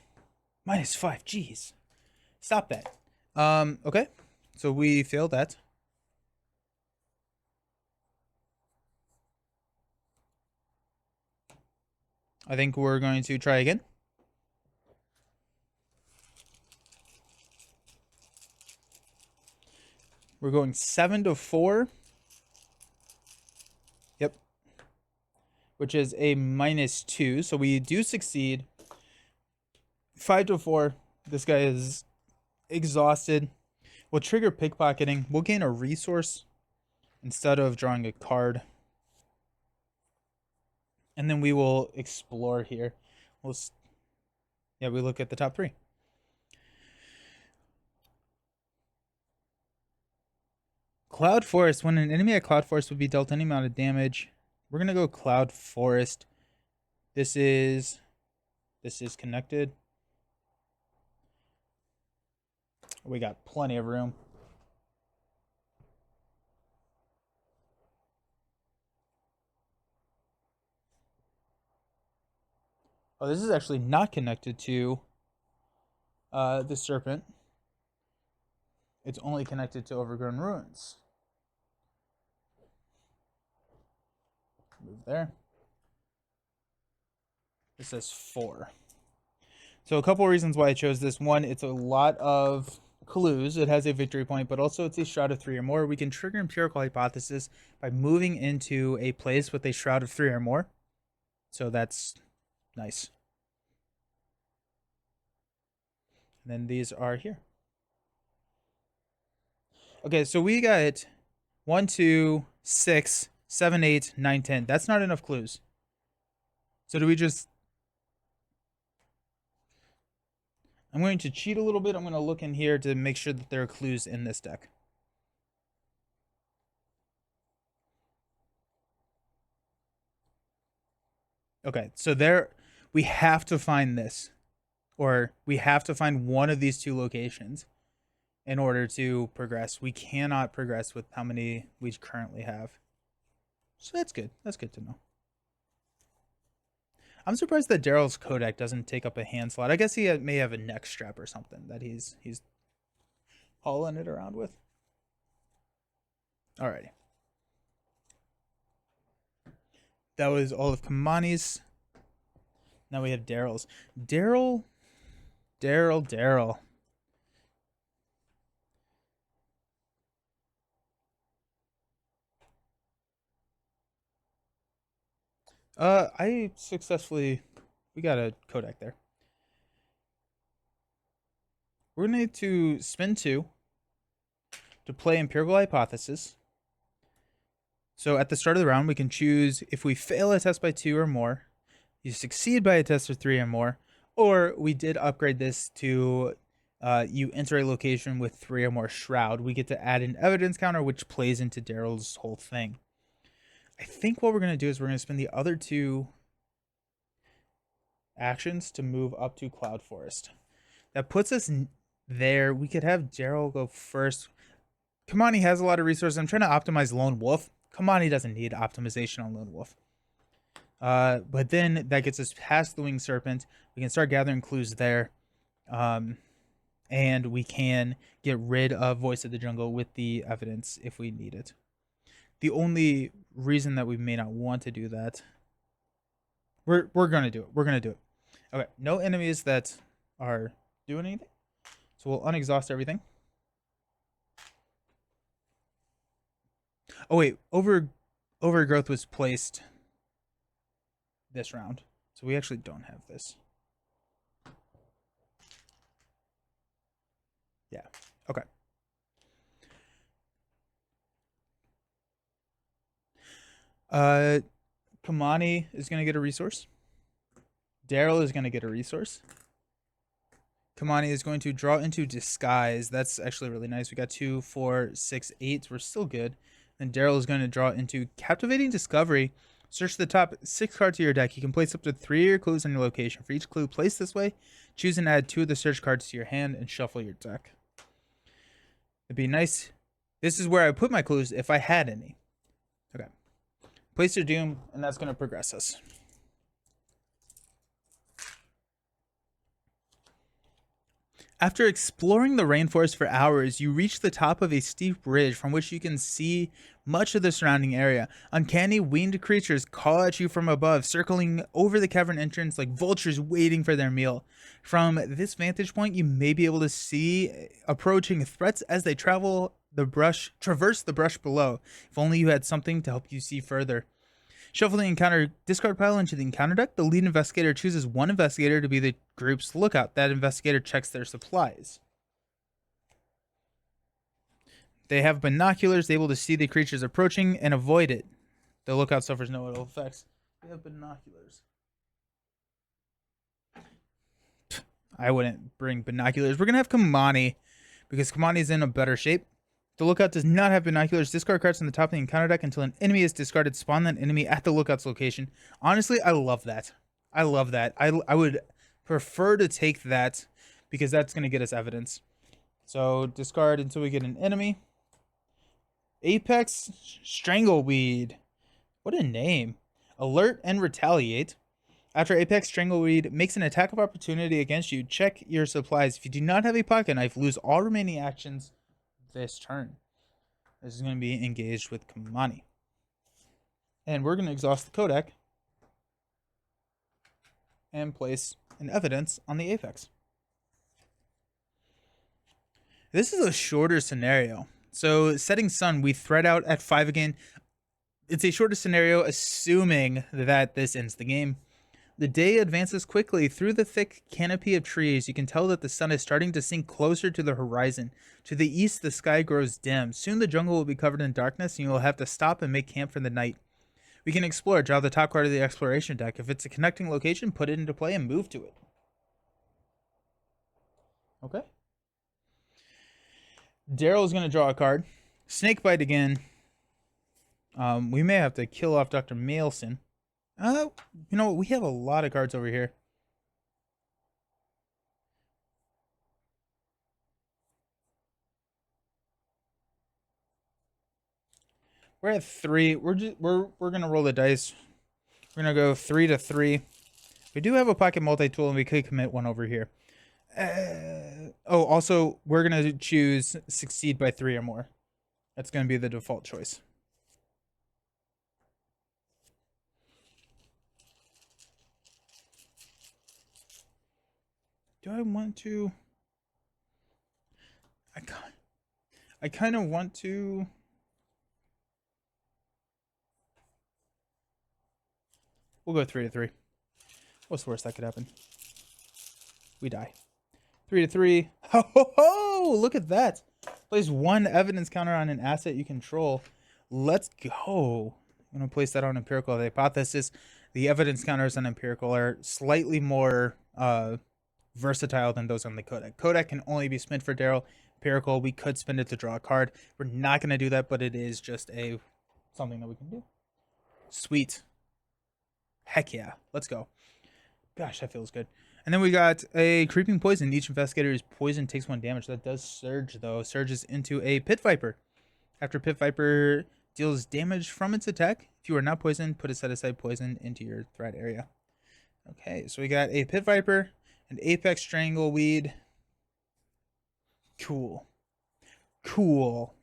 -5. Jeez. Stop that. Okay. So we failed that. I think we're going to try again. We're going 7 to 4. Yep. Which is a -2. So we do succeed. 5 to 4. This guy is exhausted. We'll trigger pickpocketing. We'll gain a resource instead of drawing a card. And then we will explore here. We look at the top 3. Cloud Forest. When an enemy at Cloud Forest would be dealt any amount of damage, we're gonna go Cloud Forest. This is connected. We got plenty of room. Oh, this is actually not connected to the serpent. It's only connected to Overgrown Ruins. Move there. It says 4. So a couple reasons why I chose this. One, it's a lot of clues. It has a victory point, but also it's a shroud of 3 or more. We can trigger empirical hypothesis by moving into a place with a shroud of 3 or more. So that's nice. And then these are here. Okay, so we got 1, 2, 6, 7, 8, 9, 10. That's not enough clues. So do we just... I'm going to cheat a little bit. I'm going to look in here to make sure that there are clues in this deck. Okay, so there, we have to find this, or we have to find one of these two locations in order to progress. We cannot progress with how many we currently have. So that's good. That's good to know. I'm surprised that Daryl's Kodak doesn't take up a hand slot. I guess he may have a neck strap or something that he's hauling it around with. Alrighty. That was all of Kamani's. Now we have Daryl's. Daryl. I successfully, we got a Kodak there. We're gonna need to spin 2 to play Empirical Hypothesis. So at the start of the round, we can choose if we fail a test by 2 or more, you succeed by a test of 3 or more, or we did upgrade this to you enter a location with 3 or more shroud. We get to add an evidence counter, which plays into Daryl's whole thing. I think what we're going to do is we're going to spend the other 2 actions to move up to Cloud Forest. That puts us there. We could have Daryl go first. Kamani has a lot of resources. I'm trying to optimize Lone Wolf. Kamani doesn't need optimization on Lone Wolf. But then that gets us past the Winged Serpent. We can start gathering clues there. And we can get rid of Voice of the Jungle with the evidence if we need it. The only reason that we may not want to do that, we're going to do it. We're going to do it. Okay, no enemies that are doing anything. So we'll unexhaust everything. Oh wait, overgrowth was placed this round. So we actually don't have this. Yeah. Okay. Kamani is going to get a resource. Daryl is going to get a resource. Kamani is going to draw into Disguise. That's actually really nice. We got 2, 4, 6, 8. We're still good. And Daryl is going to draw into Captivating Discovery. Search the top 6 cards of your deck. You can place up to 3 of your clues on your location. For each clue placed this way, choose and add 2 of the search cards to your hand and shuffle your deck. It'd be nice. This is where I put my clues if I had any. Okay. Place your doom, and that's going to progress us. After exploring the rainforest for hours, you reach the top of a steep ridge from which you can see much of the surrounding area. Uncanny winged creatures call at you from above, circling over the cavern entrance like vultures waiting for their meal. From this vantage point, you may be able to see approaching threats as they traverse the brush below. If only you had something to help you see further. Shuffle the encounter discard pile into the encounter deck. The lead investigator chooses one investigator to be the group's lookout. That investigator checks their supplies. They have binoculars, able to see the creatures approaching and avoid it. The lookout suffers no ill effects. They have binoculars. I wouldn't bring binoculars. We're going to have Kamani because Kamani's in a better shape. The lookout does not have binoculars. Discard cards on the top of the encounter deck until an enemy is discarded. Spawn that enemy at the lookout's location. Honestly, I love that. I love that. I would prefer to take that because that's going to get us evidence. So discard until we get an enemy. Apex Strangleweed. What a name. Alert and retaliate. After Apex Strangleweed makes an attack of opportunity against you, check your supplies. If you do not have a pocket knife, lose all remaining actions this turn. This is going to be engaged with Kamani. And we're going to exhaust the Kodak and place an evidence on the Apex. This is a shorter scenario. So setting sun, we thread out at 5 again. It's a shorter scenario assuming that this ends the game. The day advances quickly through the thick canopy of trees. You can tell that the sun is starting to sink closer to the horizon. To the east, the sky grows dim. Soon the jungle will be covered in darkness and you will have to stop and make camp for the night. We can explore. Draw the top card of the exploration deck. If it's a connecting location, put it into play and move to it. Okay. Daryl's going to draw a card. Snakebite again. We may have to kill off Dr. Mailson. You know what? We have a lot of cards over here. We're at 3. We're gonna roll the dice. We're gonna go 3 to 3. We do have a pocket multi-tool, and we could commit one over here. Also, we're gonna choose succeed by 3 or more. That's gonna be the default choice. Do I want to? I kind of want to. We'll go 3 to 3. What's the worst that could happen? We die. 3 to 3. Ho ho ho! Look at that. Place 1 evidence counter on an asset you control. Let's go. I'm gonna place that on empirical hypothesis. The evidence counters on empirical are slightly more versatile than those on the Kodak. Kodak can only be spent for Daryl. Empirical, we could spend it to draw a card. We're not gonna do that, but it is just something that we can do. Sweet. Heck yeah. Let's go. Gosh, that feels good. And then we got a Creeping Poison. Each investigator is poisoned takes 1 damage. That does surge, though. Surges into a Pit Viper. After Pit Viper deals damage from its attack, if you are not poisoned, put a set-aside poison into your threat area. Okay, so we got a Pit Viper, an Apex Strangleweed. Cool. Cool.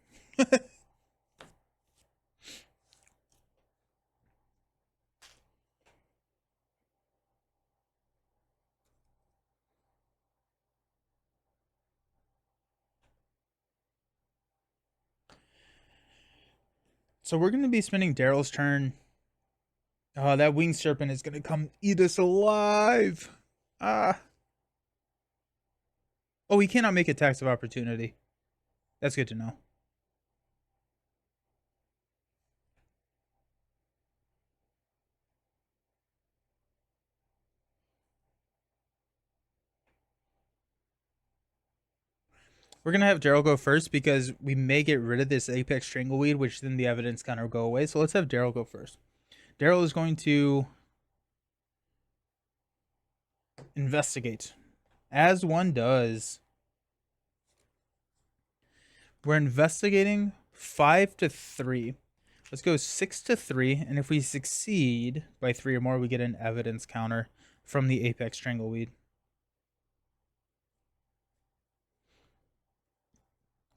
So we're going to be spending Daryl's turn. That winged serpent is going to come eat us alive. Oh, we cannot make attacks of opportunity. That's good to know. We're going to have Daryl go first because we may get rid of this Apex Strangleweed, which then the evidence counter will go away. So let's have Daryl go first. Daryl is going to investigate, as one does. We're investigating 5 to 3. Let's go 6 to 3, and if we succeed by 3 or more, we get an evidence counter from the Apex Strangleweed.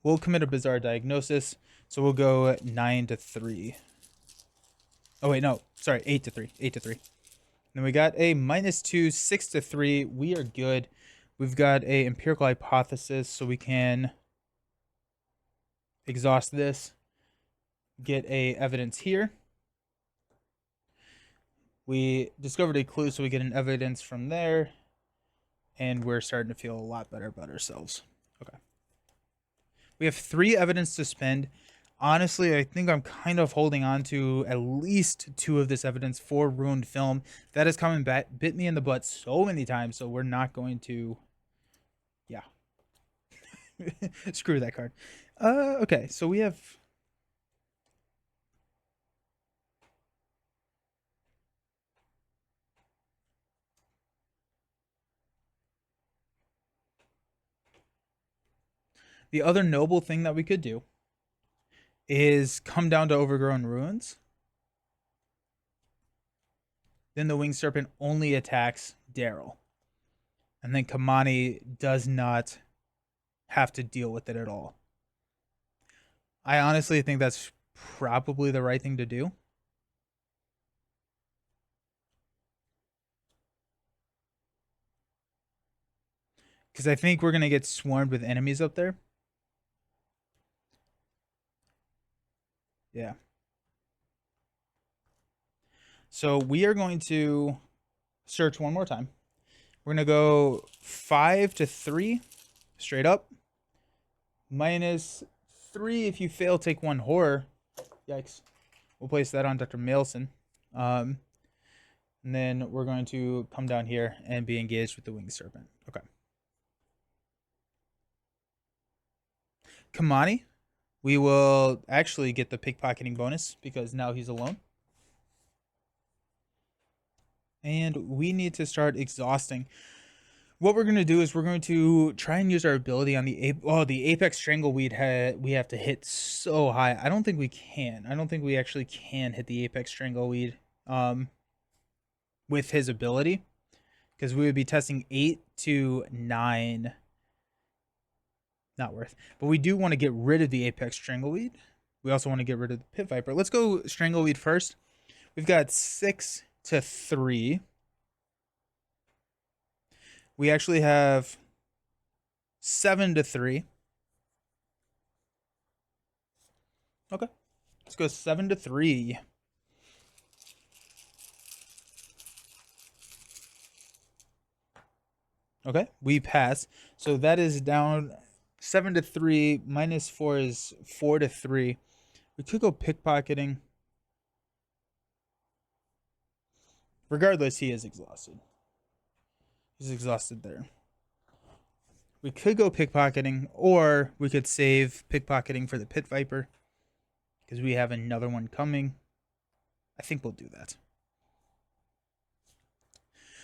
We'll commit a bizarre diagnosis, so we'll go 9 to 3. Oh wait, no, sorry, 8 to 3. 8 to 3. Then we got a -2, 6 to 3. We are good. We've got a empirical hypothesis, so we can exhaust this. Get a evidence here. We discovered a clue, so we get an evidence from there. And we're starting to feel a lot better about ourselves. Okay. We have 3 evidence to spend. Honestly, I think I'm kind of holding on to at least 2 of this evidence for ruined film. That has come and bit me in the butt so many times, so we're not going to... Yeah. Screw that card. Okay, so we have... The other noble thing that we could do is come down to Overgrown Ruins. Then the Winged Serpent only attacks Daryl. And then Kamani does not have to deal with it at all. I honestly think that's probably the right thing to do. Because I think we're going to get swarmed with enemies up there. Yeah. So we are going to search one more time. We're going to go 5 to 3 straight up. -3 if you fail, take 1 horror. Yikes. We'll place that on Dr. Mailson. And then we're going to come down here and be engaged with the Winged Serpent. Okay. Kamani, we will actually get the pickpocketing bonus because now he's alone. And we need to start exhausting. What we're going to do is we're going to try and use our ability on the Apex Strangleweed. We have to hit so high. I don't think we can. I don't think we actually can hit the Apex Strangleweed with his ability, because we would be testing 8 to 9. Not worth. But we do want to get rid of the Apex Strangleweed. We also want to get rid of the Pit Viper. Let's go Strangleweed first. We've got 6 to 3. We actually have 7 to 3. Okay. Let's go 7 to 3. Okay, we pass. So that is down 7 to 3. Minus 4 is 4 to 3. We could go pickpocketing. Regardless, he is exhausted. He's exhausted there. We could go pickpocketing, or we could save pickpocketing for the Pit Viper, because we have another one coming. I think we'll do that.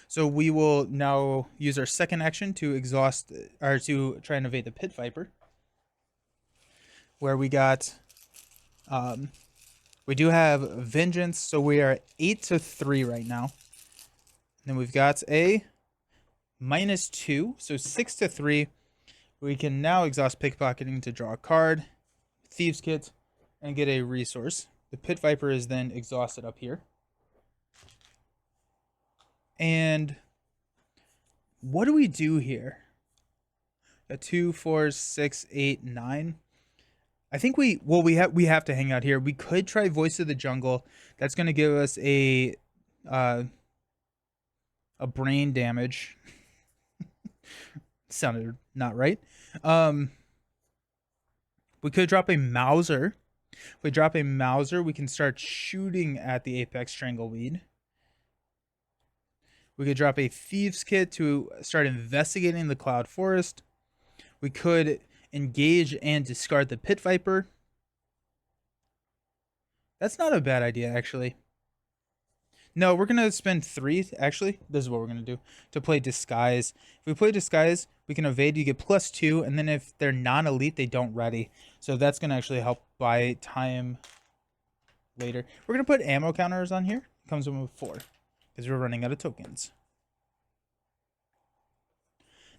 So we will now use our second action to exhaust, or to try and evade the Pit Viper, where we got, we do have Vengeance, so we are 8 to 3 right now. Then we've got a -2, so 6 to 3. We can now exhaust pickpocketing to draw a card, Thieves Kit, and get a resource. The Pit Viper is then exhausted up here. And what do we do here? A 2, 4, 6, 8, 9. I think we have to hang out here. We could try Voice of the Jungle. That's going to give us a brain damage. Sounded not right. We could drop a Mauser. If we drop a Mauser, we can start shooting at the Apex Strangleweed. We could drop a Thieves Kit to start investigating the Cloud Forest. We could engage and discard the Pit Viper. That's not a bad idea, actually. No, we're going to spend 3, actually. This is what we're going to do, to play Disguise. If we play Disguise, we can evade. You get +2, and then if they're non-elite, they don't ready. So that's going to actually help buy time later. We're going to put ammo counters on here. It comes in with 4, because we're running out of tokens.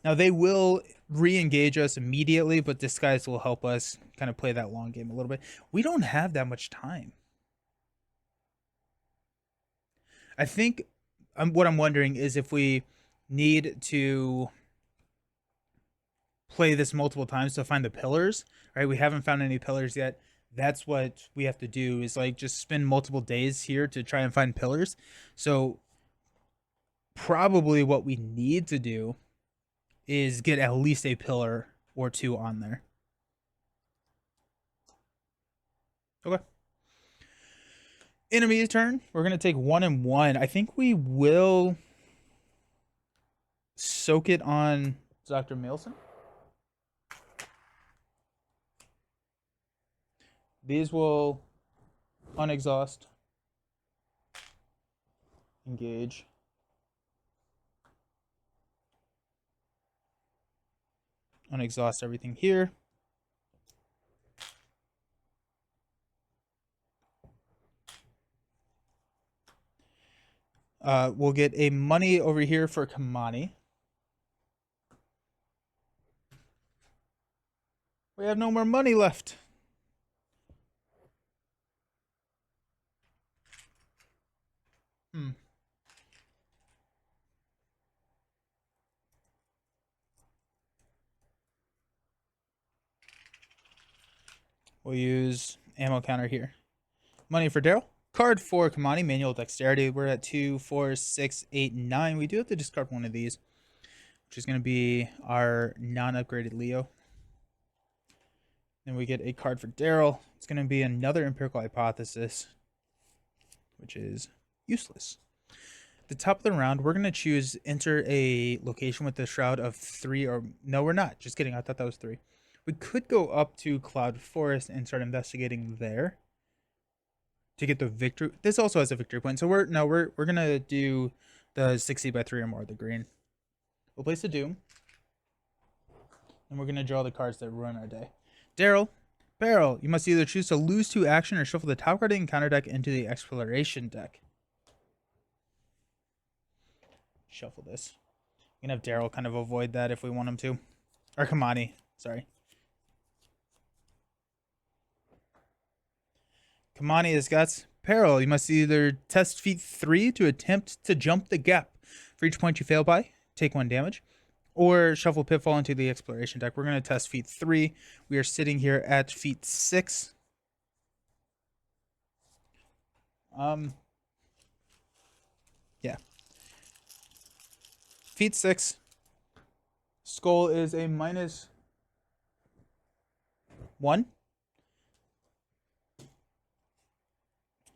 Now, they will re-engage us immediately, but Disguise will help us kind of play that long game a little bit. We don't have that much time. I think what I'm wondering is if we need to play this multiple times to find the pillars, right? We haven't found any pillars yet. That's what we have to do, is like just spend multiple days here to try and find pillars. So probably what we need to do is get at least a pillar or 2 on there. Okay. Enemy's turn. We're going to take 1 and 1. I think we will soak it on Dr. Milson. These will unexhaust, engage, unexhaust everything here. We'll get a money over here for Kamani. We have no more money left. We'll use ammo counter here. Money for Daryl. Card for Kamani, manual dexterity. We're at 2, 4, 6, 8, 9. We do have to discard one of these, which is going to be our non-upgraded Leo. Then we get a card for Daryl. It's going to be another empirical hypothesis, which is useless. At the top of the round, we're going to choose enter a location with the shroud of 3, or no, we're not. Just kidding. I thought that was 3. We could go up to Cloud Forest and start investigating there to get the victory. This also has a victory point. So we're gonna do the 60 by 3 or more, the green. We'll place a Doom. And we're gonna draw the cards that ruin our day. Daryl, Barrel, you must either choose to lose 2 action or shuffle the top card and counter deck into the exploration deck. Shuffle this. We can have Daryl kind of avoid that if we want him to. Or Kamani, sorry. Kamani has got Peril. You must either test feat 3 to attempt to jump the gap. For each point you fail by, take 1 damage. Or shuffle Pitfall into the exploration deck. We're going to test feat 3. We are sitting here at feat 6. Yeah. Feat 6. Skull is a -1.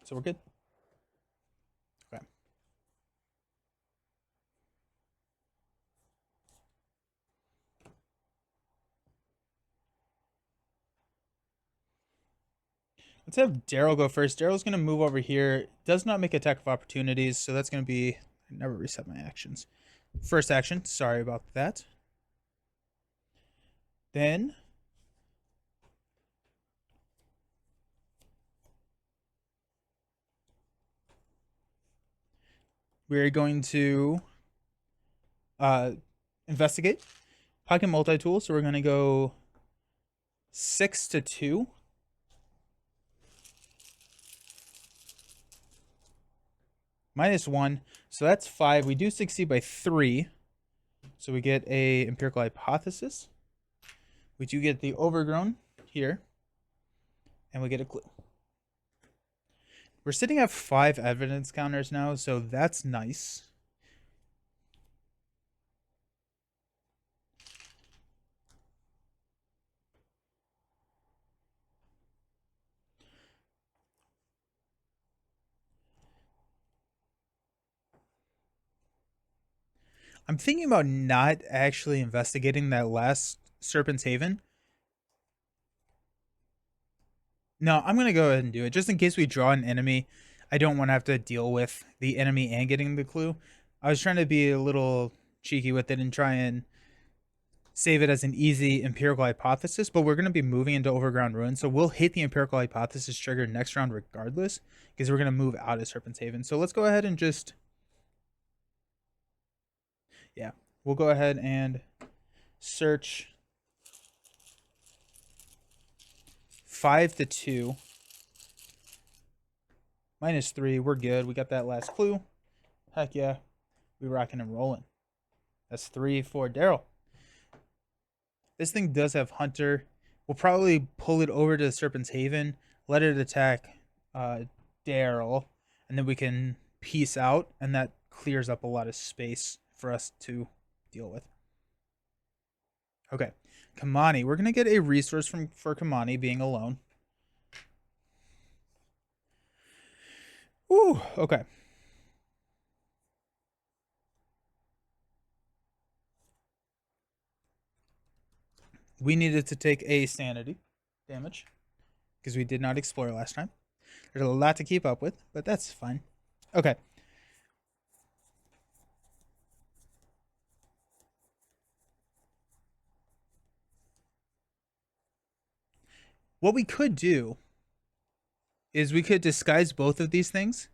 So we're good. Okay. Let's have Daryl go first. Daryl's going to move over here. Does not make attack of opportunities, so that's going to be... I never reset my actions. First action. Sorry about that. Then... we're going to investigate. Pocket multi-tool, so we're going to go 6 to 2. -1, so that's 5. We do succeed by 3. So we get a empirical hypothesis. We do get the overgrown here. And we get a clue. We're sitting at 5 evidence counters now, so that's nice. I'm thinking about not actually investigating that last Serpent's Haven. No, I'm going to go ahead and do it. Just in case we draw an enemy, I don't want to have to deal with the enemy and getting the clue. I was trying to be a little cheeky with it and try and save it as an easy empirical hypothesis, but we're going to be moving into Overground Ruin, so we'll hit the empirical hypothesis trigger next round regardless, because we're going to move out of Serpent's Haven. So let's go ahead and just... yeah, we'll go ahead and search 5 to 2. -3, we're good. We got that last clue. Heck yeah. We rocking and rolling. That's 3 for Daryl. This thing does have Hunter. We'll probably pull it over to Serpent's Haven, let it attack Daryl, and then we can peace out, and that clears up a lot of space for us to deal with. Okay, Kamani. We're going to get a resource for Kamani being alone. Ooh, okay. We needed to take a sanity damage because we did not explore last time. There's a lot to keep up with, but that's fine. Okay. What we could do is we could disguise both of these things.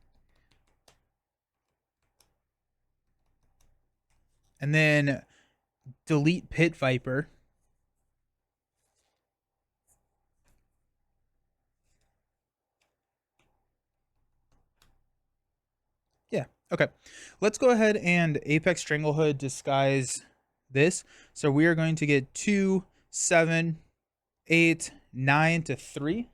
And then delete Pit Viper. Yeah, okay. Let's go ahead and Apex Stranglehood disguise this. So we are going to get 2, 7, 8, 9 to 3.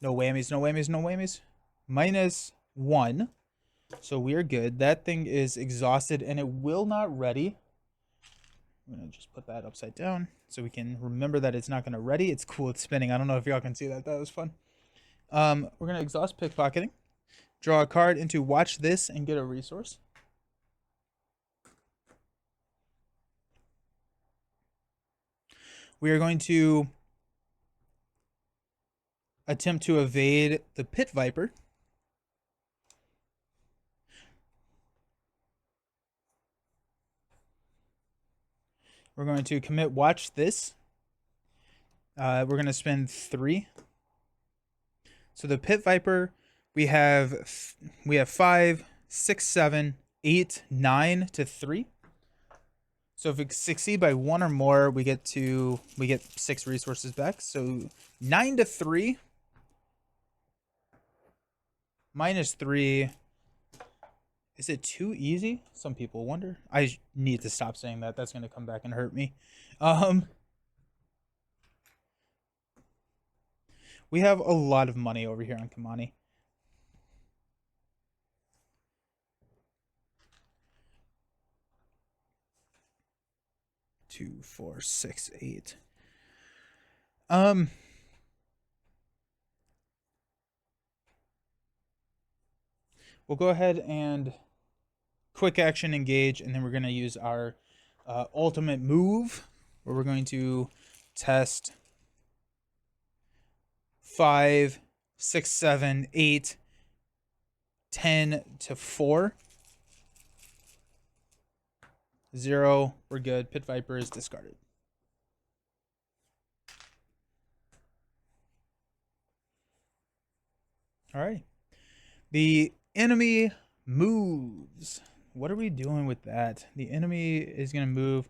No whammies, no whammies, no whammies. -1. So we are good. That thing is exhausted and it will not ready. I'm going to just put that upside down so we can remember that it's not going to ready. It's cool. It's spinning. I don't know if y'all can see that. That was fun. We're going to exhaust pickpocketing. Draw a card into Watch This and get a resource. We are going to attempt to evade the Pit Viper. We're going to commit watch this. We're going to spend 3. So the Pit Viper, we have 5, 6, 7, 8, 9 to 3. So if we succeed by 1 or more, we get 6 resources back. So 9 to 3 minus 3. Is it too easy? Some people wonder. I need to stop saying that. That's going to come back and hurt me. We have a lot of money over here on Kamani. Two, 4, 6, 8. We'll go ahead and quick action engage, and then we're going to use our ultimate move, where we're going to test 5, 6, 7, 8, 10 to 4. 0. We're good. Pit Viper is discarded. All right. The enemy moves. What are we doing with that? The enemy is going to move.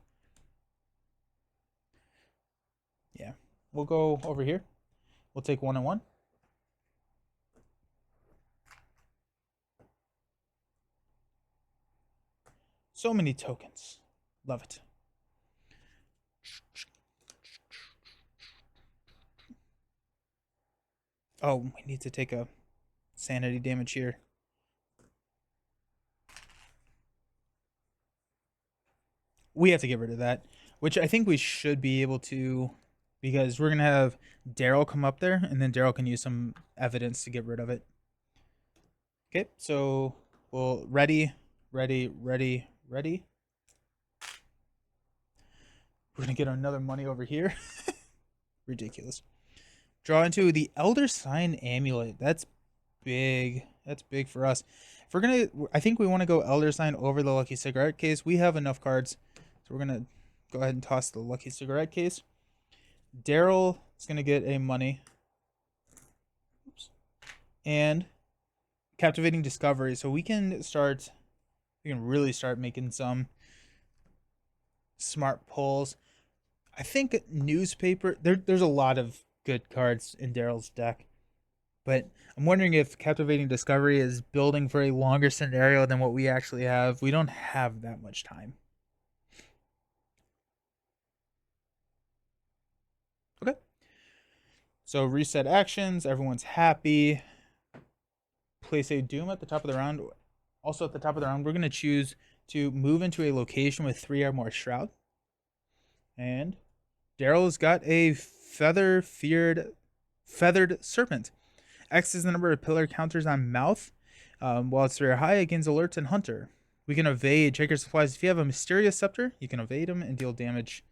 Yeah. We'll go over here. We'll take 1 and 1. So many tokens. Love it. Oh, we need to take a sanity damage here. We have to get rid of that, which I think we should be able to, because we're going to have Daryl come up there, and then Daryl can use some evidence to get rid of it. Okay, so we'll ready. We're going to get another money over here. Ridiculous. Draw into the Elder Sign Amulet. That's big. That's big for us. If we're going to, I think we want to go Elder Sign over the Lucky Cigarette Case. We have enough cards. So we're going to go ahead and toss the Lucky Cigarette Case. Daryl is going to get a money. Oops. And Captivating Discovery. So we can really start making some smart pulls. I think Newspaper, there's a lot of good cards in Daryl's deck. But I'm wondering if Captivating Discovery is building for a longer scenario than what we actually have. We don't have that much time. Okay. So reset actions. Everyone's happy. Place a Doom at the top of the round. Also at the top of the round, we're going to choose to move into a location with 3 or more Shroud. And Daryl's got a Feathered Serpent. X is the number of pillar counters on Mouth. While it's 3 or high, it gains alerts and Hunter. We can evade Check Your Supplies. If you have a Mysterious Scepter, you can evade them and deal damage.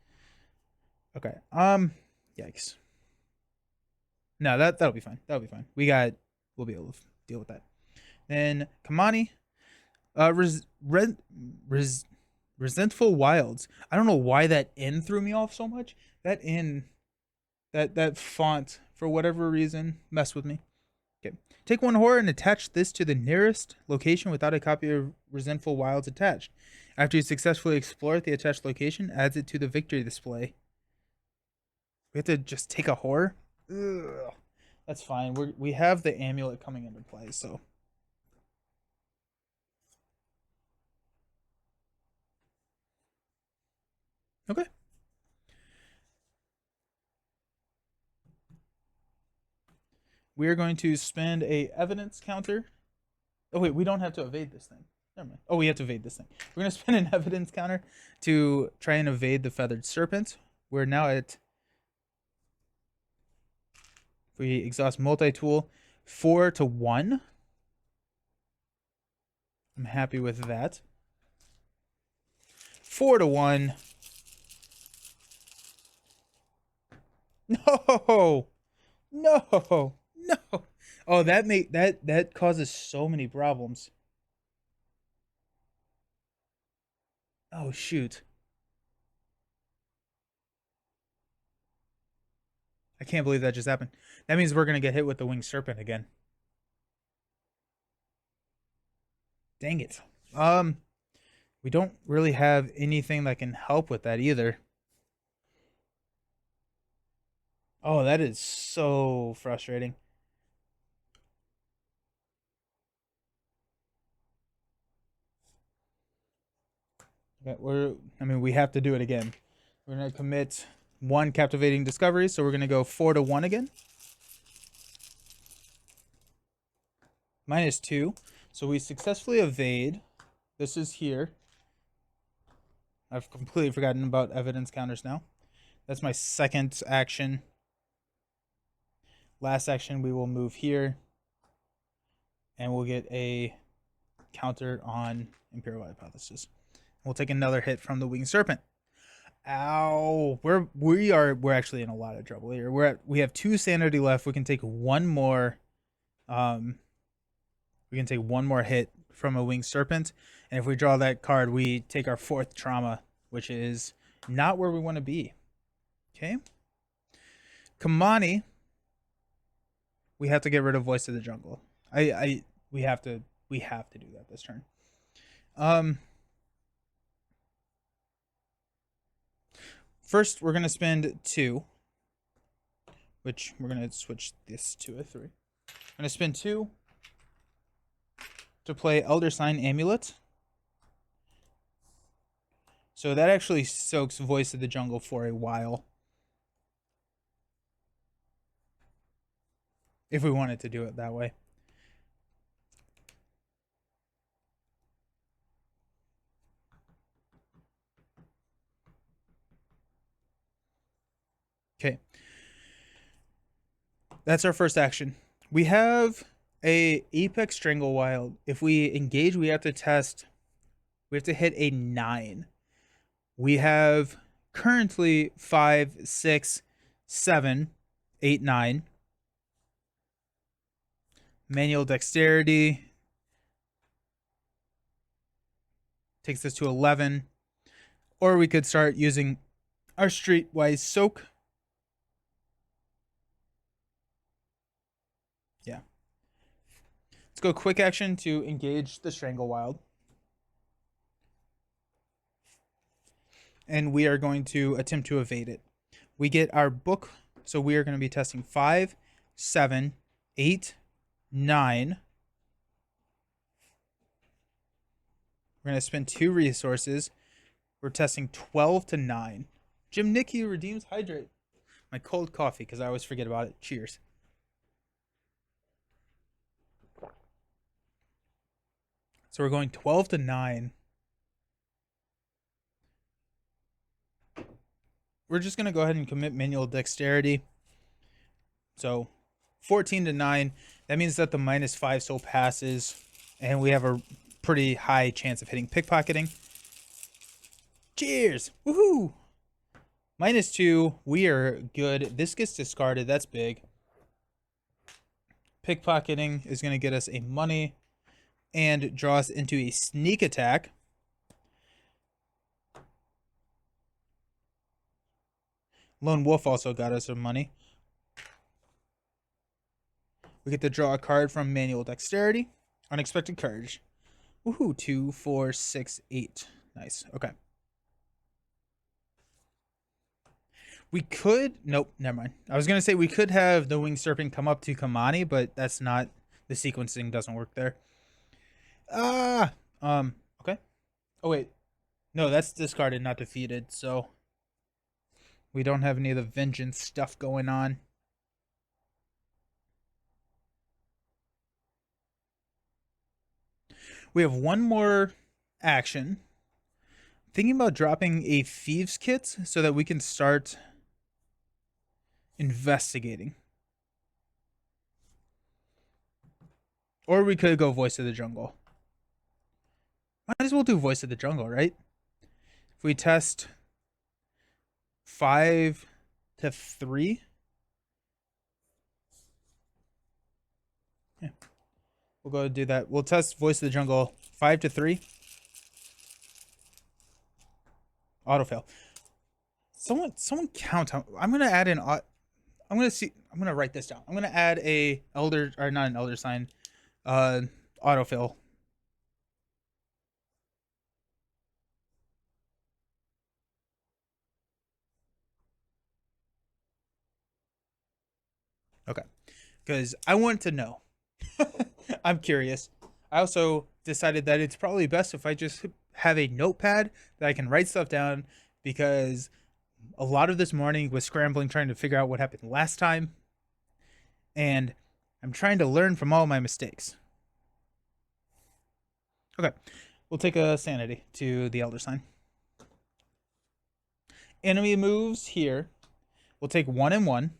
Okay. Yikes. No, that'll be fine. That'll be fine. We'll be able to deal with that. Then Kamani. Resentful Wilds. I don't know why that N threw me off so much. That N, that font, for whatever reason, messed with me. Okay. Take 1 horror and attach this to the nearest location without a copy of Resentful Wilds attached. After you successfully explore the attached location, adds it to the victory display. We have to just take a horror? Ugh. That's fine. We have the amulet coming into play, so. Okay. We are going to spend a evidence counter. Oh wait, we don't have to evade this thing. Never mind. Oh, we have to evade this thing. We're going to spend an evidence counter to try and evade the Feathered Serpent. We're now at, if we exhaust multi-tool, 4 to 1. I'm happy with that. 4 to 1. No, no, no. Oh, that causes so many problems. Oh shoot. I can't believe that just happened. That means we're gonna get hit with the winged serpent again. Dang it. Um, we don't really have anything that can help with that either. Oh, that is so frustrating. Okay, I mean, we have to do it again. We're gonna commit one captivating discovery, so we're gonna go 4 to 1 again. -2. So we successfully evade. This is here. I've completely forgotten about evidence counters now. That's my second action. Last action, we will move here, and we'll get a counter on Imperial Hypothesis. We'll take another hit from the Winged Serpent. Ow! We're actually in a lot of trouble here. We have 2 sanity left. We can take one more. We can take one more hit from a Winged Serpent, and if we draw that card, we take our 4th trauma, which is not where we want to be. Okay. Kamani, we have to get rid of Voice of the Jungle. We have to do that this turn. First we're gonna spend 2, which we're gonna switch this to a 3. I'm gonna spend 2 to play Elder Sign Amulet. So that actually soaks Voice of the Jungle for a while. If we wanted to do it that way. Okay. That's our first action. We have a Apex Stranglewild. If we engage, we have to test. We have to hit a 9. We have currently 5, 6, 7, 8, 9. Manual Dexterity takes us to 11. Or we could start using our Streetwise Soak. Yeah. Let's go quick action to engage the Stranglewild. And we are going to attempt to evade it. We get our book, so we are going to be testing 5, 7, 8, 9. We're going to spend 2 resources. We're testing 12 to 9. Jim Nicky redeems Hydrate. My cold coffee, because I always forget about it. Cheers. So we're going 12 to 9. We're just going to go ahead and commit Manual Dexterity. So 14 to 9. That means that the -5 still passes, and we have a pretty high chance of hitting pickpocketing. Cheers! Woohoo! -2. We are good. This gets discarded. That's big. Pickpocketing is going to get us a money and draw us into a sneak attack. Lone Wolf also got us some money. We get to draw a card from Manual Dexterity. Unexpected Courage. Woohoo! 2, 4, 6, 8. Nice. Okay. We could... Nope, never mind. I was going to say we could have the Winged Serpent come up to Kamani, but that's not... The sequencing doesn't work there. Okay. Oh, wait. No, that's discarded, not defeated, so... We don't have any of the vengeance stuff going on. We have one more action. Thinking about dropping a Thieves Kit so that we can start investigating. Or we could go Voice of the Jungle. Might as well do Voice of the Jungle, right? If we test 5 to 3, We'll go do that. We'll test Voice of the Jungle 5 to 3. Autofill. Someone count. I'm gonna add an. I'm gonna see. I'm gonna write this down. I'm gonna add a elder or not an elder sign. Uh, autofill. Okay, because I want to know. I'm curious. I also decided that it's probably best if I just have a notepad that I can write stuff down because a lot of this morning was scrambling trying to figure out what happened last time, and I'm trying to learn from all my mistakes. Okay, we'll take a sanity to the elder sign. Enemy moves here. We'll take 1 and 1.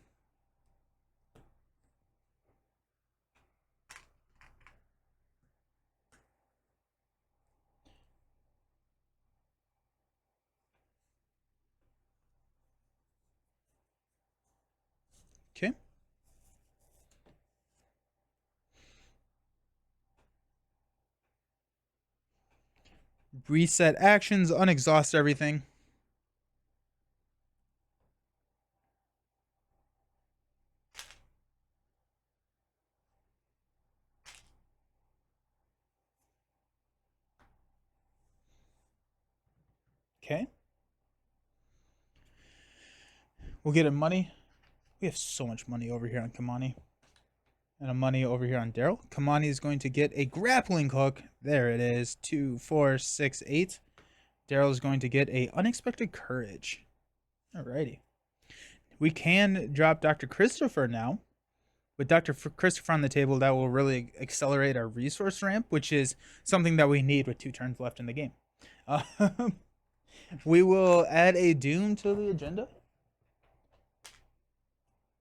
Okay. Reset actions, unexhaust everything. Okay. We'll get a money. We have so much money over here on Kamani. And a money over here on Daryl. Kamani is going to get a grappling hook. There it is. 2, 4, 6, 8. Daryl is going to get a unexpected courage. Alrighty. We can drop Dr. Christopher now. With Dr. Christopher on the table, that will really accelerate our resource ramp, which is something that we need with 2 turns left in the game. We will add a Doom to the agenda.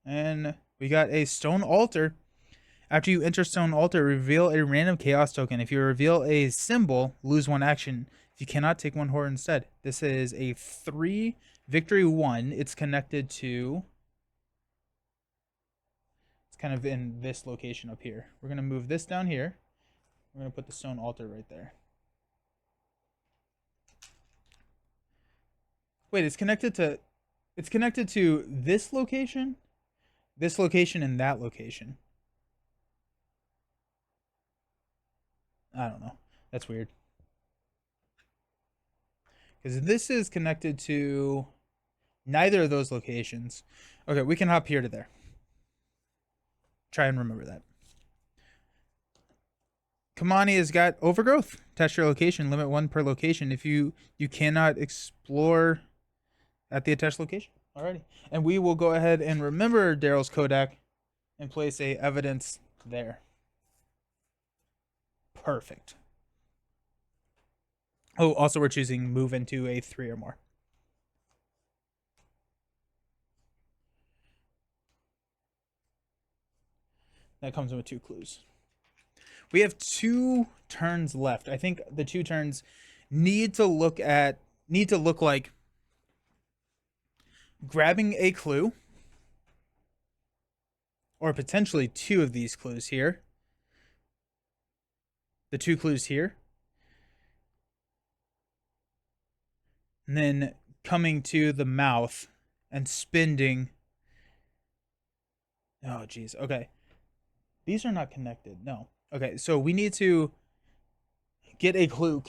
And we got a Stone Altar. After you enter Stone Altar, reveal a random Chaos token. If you reveal a symbol, lose 1 action. If you cannot, take 1 horror instead. This is a 3 victory 1. It's connected to... It's kind of in this location up here. We're going to move this down here. We're going to put the Stone Altar right there. Wait, it's connected to... It's connected to this location, and that location. I don't know. That's weird. Because this is connected to neither of those locations. Okay, we can hop here to there. Try and remember that. Kamani has got overgrowth. Attach your location. Limit 1 per location. If you cannot explore at the attached location. Alrighty. And we will go ahead and remember Daryl's Kodak and place a evidence there. Perfect. Oh, also we're choosing move into a 3 or more. That comes with 2 clues. We have 2 turns left. I think the 2 turns need to look like grabbing a clue, or potentially 2 of these clues here. The 2 clues here. And then coming to the mouth and spending. Oh, geez. Okay. These are not connected. No. Okay, so we need to get a clue.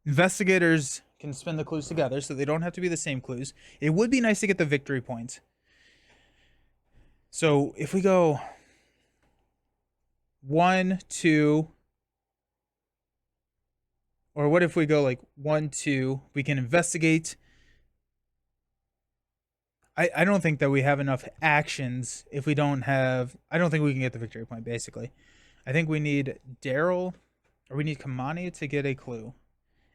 Investigators can spin the clues together, so they don't have to be the same clues. It would be nice to get the victory points. So if we go 1, 2, or what if we go like 1, 2, we can investigate. I don't think that we have enough actions if we don't have... I don't think we can get the victory point, basically. I think we need Daryl, or we need Kamani to get a clue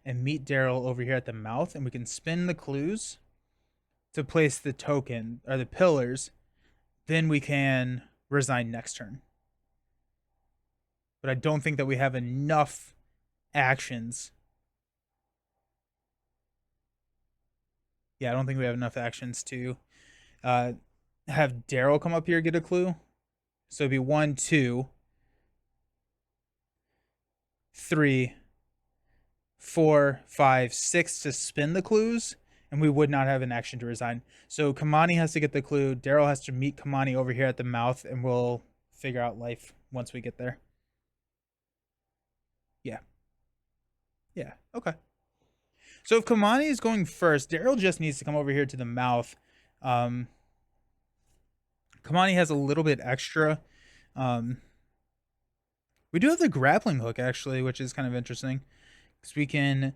and meet Daryl over here at the mouth, and we can spin the clues to place the token, or the pillars. Then we can resign next turn. But I don't think that we have enough actions. Yeah, I don't think we have enough actions to have Daryl come up here, get a clue. So it'd be 1, 2, 3, 4, 5, 6 to spin the clues, and we would not have an action to resign. So Kamani has to get the clue. Daryl has to meet Kamani over here at the mouth, and we'll figure out life once we get there. Yeah. Yeah. Okay. So if Kamani is going first, Daryl just needs to come over here to the mouth. Um, Kamani has a little bit extra. Um, we do have the grappling hook, actually, which is kind of interesting. Because we can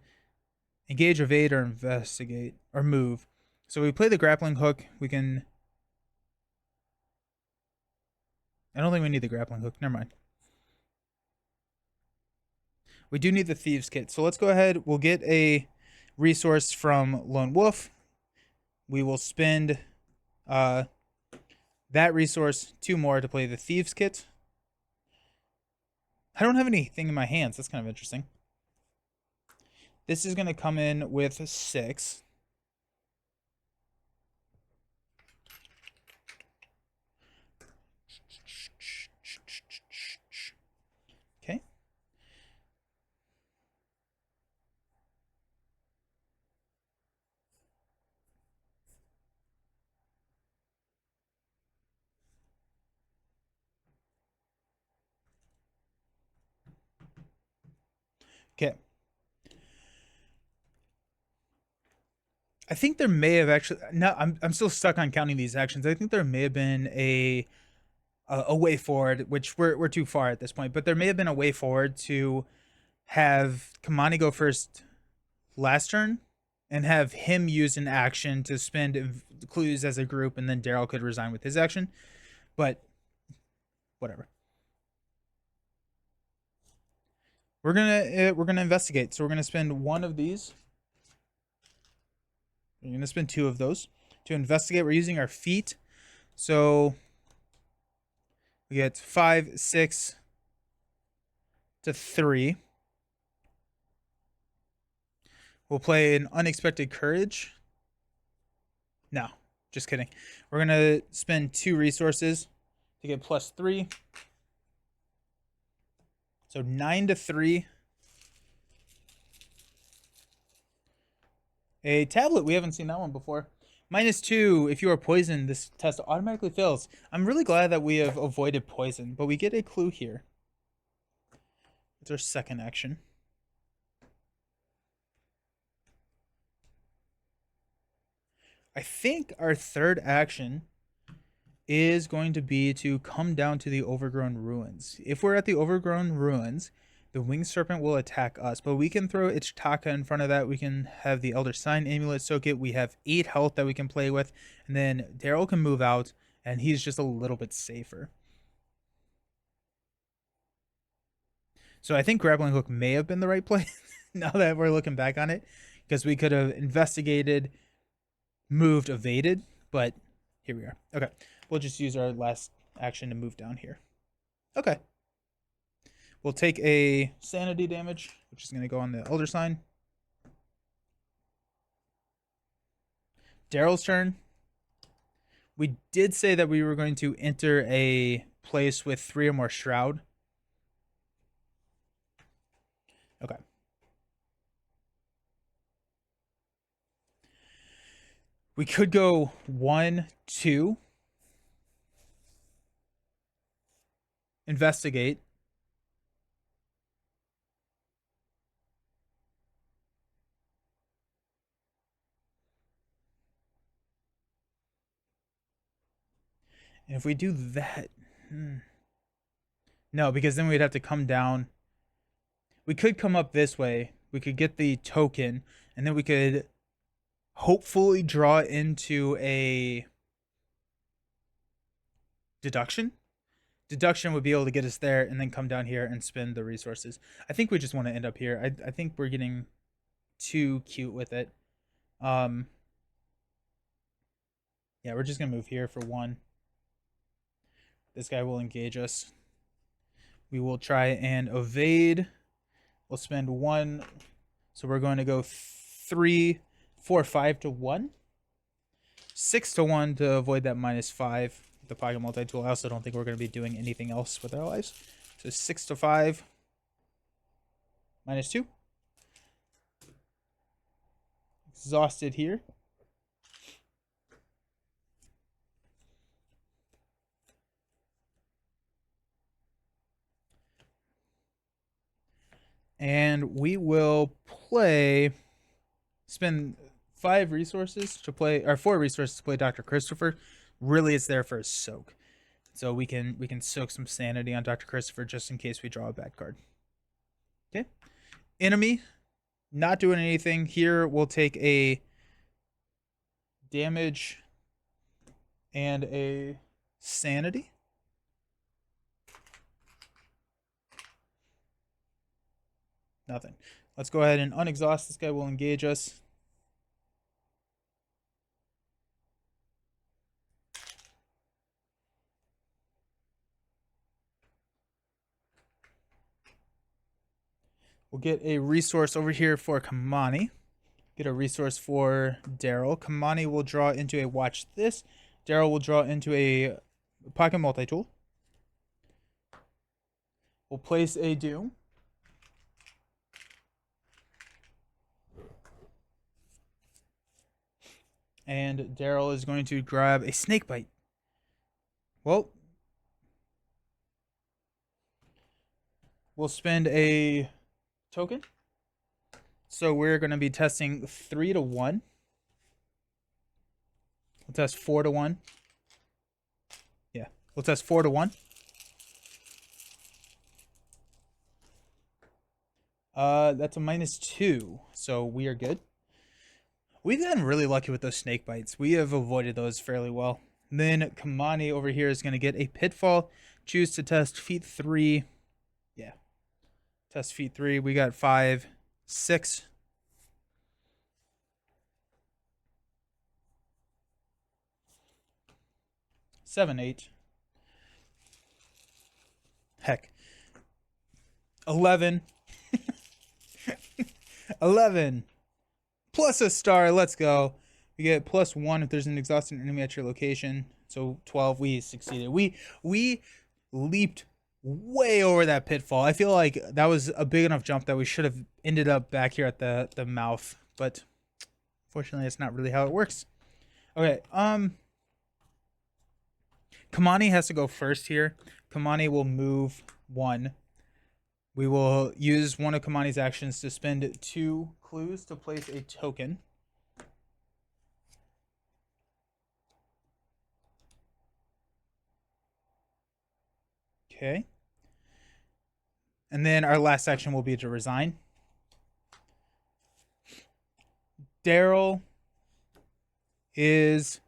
engage, evade, or investigate, or move. So we play the grappling hook. We can... I don't think we need the grappling hook. Never mind. We do need the Thieves Kit. So let's go ahead. We'll get a resource from Lone Wolf. We will spend that resource, 2 more to play the Thieves Kit. I don't have anything in my hands. That's kind of interesting. This is going to come in with 6. Okay. Okay. I think there may have actually... No, I'm still stuck on counting these actions. I think there may have been a way forward, which we're too far at this point, but there may have been a way forward to have Kamani go first last turn and have him use an action to spend clues as a group, and then Daryl could resign with his action. But whatever. We're gonna investigate. So we're gonna spend 1 of these. We're gonna spend 2 of those to investigate. We're using our feet, so we get 5, 6 to 3. We'll play an unexpected courage. No, just kidding. We're gonna spend 2 resources to get +3. So 9 to 3. A tablet. We haven't seen that one before. -2. If you are poisoned, this test automatically fails. I'm really glad that we have avoided poison, but we get a clue here. It's our second action. I think our third action is going to be to come down to the Overgrown Ruins. If we're at the Overgrown Ruins, the Winged Serpent will attack us, but we can throw Ichitaka in front of that. We can have the Elder Sign Amulet soak it. We have 8 health that we can play with, and then Daryl can move out, and he's just a little bit safer. So I think Grappling Hook may have been the right play, now that we're looking back on it, because we could have investigated, moved, evaded, but here we are. Okay, we'll just use our last action to move down here. Okay. We'll take a sanity damage, which is going to go on the Elder Sign. Daryl's turn. We did say that we were going to enter a place with 3 or more Shroud. Okay. We could go 1, 2. Investigate. And if we do that... No, because then we'd have to come down. We could come up this way. We could get the token, and then we could hopefully draw into a deduction. Deduction would be able to get us there, and then come down here and spend the resources. I think we just want to end up here. I think we're getting too cute with it. Yeah, we're just going to move here for 1. This guy will engage us. We will try and evade. We'll spend 1. So we're going to go 3, 4, 5 to 1. 6 to 1 to avoid that -5. the pocket multi-tool. I also don't think we're going to be doing anything else with our lives. So 6 to 5. -2. Exhausted here. And we will spend 5 resources to play, or 4 resources to play Dr. Christopher. Really, it's there for a soak. So we can soak some sanity on Dr. Christopher just in case we draw a bad card. Okay. Enemy, not doing anything. Here we'll take a damage and a sanity. Nothing. Let's go ahead and unexhaust. This guy will engage us. We'll get a resource over here for Kamani. Get a resource for Daryl. Kamani will draw into a watch this. Daryl will draw into a pocket multi-tool. We'll place a Doom. And Daryl is going to grab a snake bite. Well, we'll spend a token. So we're going to be testing 3 to 1. We'll test 4 to 1. Yeah, we'll test 4 to 1. That's a -2, so we are good. We've gotten really lucky with those snake bites. We have avoided those fairly well. And then Kamani over here is going to get a pitfall. Choose to test feat 3. Yeah. Test feat 3. We got 5, 6. Seven, 8. Heck. 11. 11. Plus a star. Let's go. We get +1 if there's an exhausted enemy at your location. So 12. We succeeded. We leaped way over that pitfall. I feel like that was a big enough jump that we should have ended up back here at the mouth. But fortunately, it's not really how it works. Okay. Kamani has to go first here. Kamani will move 1. We will use one of Kamani's actions to spend 2 clues to place a token. Okay. And then our last action will be to resign. Daryl is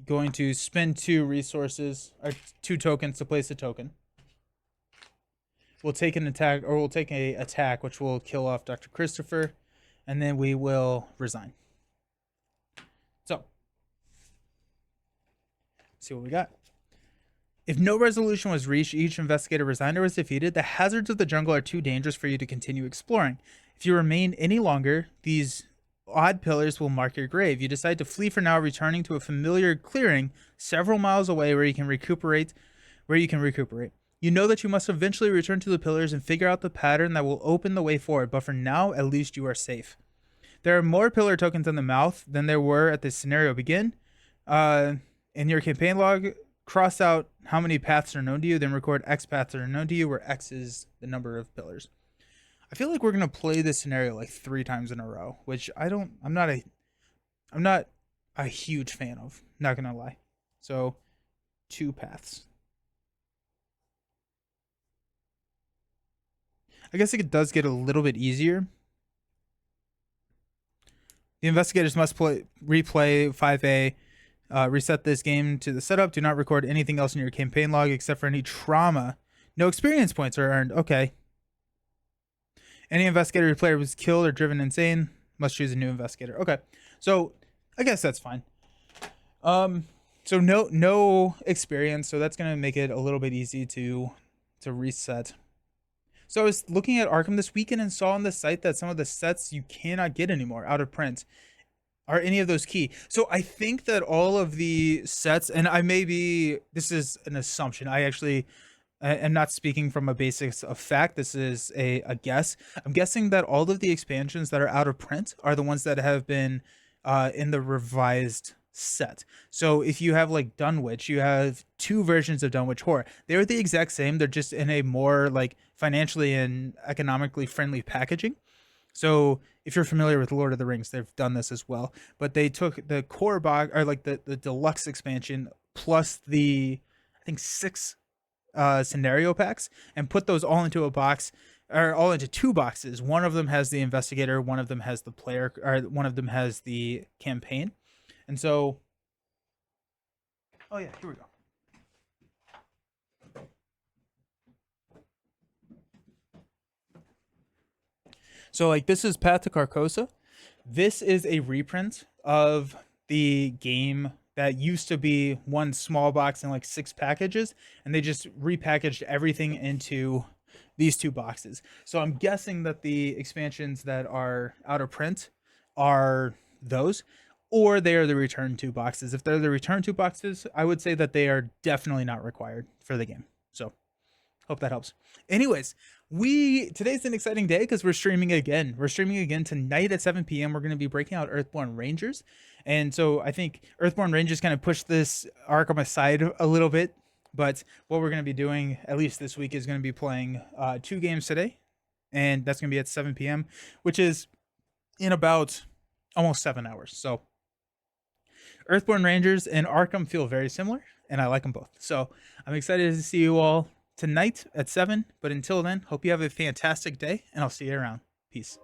going to spend 2 resources, or 2 tokens to place a token. We'll take an attack, or we'll take a attack, which will kill off Dr. Christopher, and then we will resign. So, let's see what we got. If no resolution was reached, each investigator resigned or was defeated. The hazards of the jungle are too dangerous for you to continue exploring. If you remain any longer, these odd pillars will mark your grave. You decide to flee for now, returning to a familiar clearing several miles away where you can recuperate. You know that you must eventually return to the pillars and figure out the pattern that will open the way forward, but for now, at least you are safe. There are more pillar tokens in the mouth than there were at the scenario begin. In your campaign log, cross out how many paths are known to you, then record X paths that are known to you, where X is the number of pillars. I feel like we're gonna play this scenario like 3 times in a row, which I'm not a huge fan of, not gonna lie. So 2 paths. I guess it does get a little bit easier. The investigators must replay 5A. Reset this game to the setup. Do not record anything else in your campaign log except for any trauma. No experience points are earned. Okay. Any investigator or player was killed or driven insane must choose a new investigator. Okay. So I guess that's fine. So no experience. So that's gonna make it a little bit easy to reset. So I was looking at Arkham this weekend and saw on the site that some of the sets you cannot get anymore, out of print. Are any of those key? So I think that all of the sets, and I may be, this is an assumption. I am not speaking from a basis of fact. This is a guess. I'm guessing that all of the expansions that are out of print are the ones that have been in the revised set. So if you have like Dunwich, you have two versions of Dunwich Horror. They're the exact same. They're just in a more like financially and economically friendly packaging. So if you're familiar with Lord of the Rings, they've done this as well. But they took the core box or like the deluxe expansion plus the I think six scenario packs and put those all into a box or all into two boxes. One of them has the investigator, one of them has the player, or one of them has the campaign. And so, oh yeah, here we go. So like this is Path to Carcosa. This is a reprint of the game that used to be one small box and like six packages, and they just repackaged everything into these two boxes. So I'm guessing that the expansions that are out of print are those, or they are the return two boxes. If they're the return two boxes, I would say that they are definitely not required for the game. So hope that helps. Anyways, we today's an exciting day because we're streaming again. We're streaming again tonight at 7 p.m. We're going to be breaking out Earthborn Rangers. And so I think Earthborn Rangers kind of pushed this Arkham aside a little bit. But what we're going to be doing, at least this week, is going to be playing two games today. And that's going to be at 7 p.m., which is in about almost 7 hours. So Earthborn Rangers and Arkham feel very similar, and I like them both. So I'm excited to see you all tonight at 7. But until then, hope you have a fantastic day, and I'll see you around. Peace.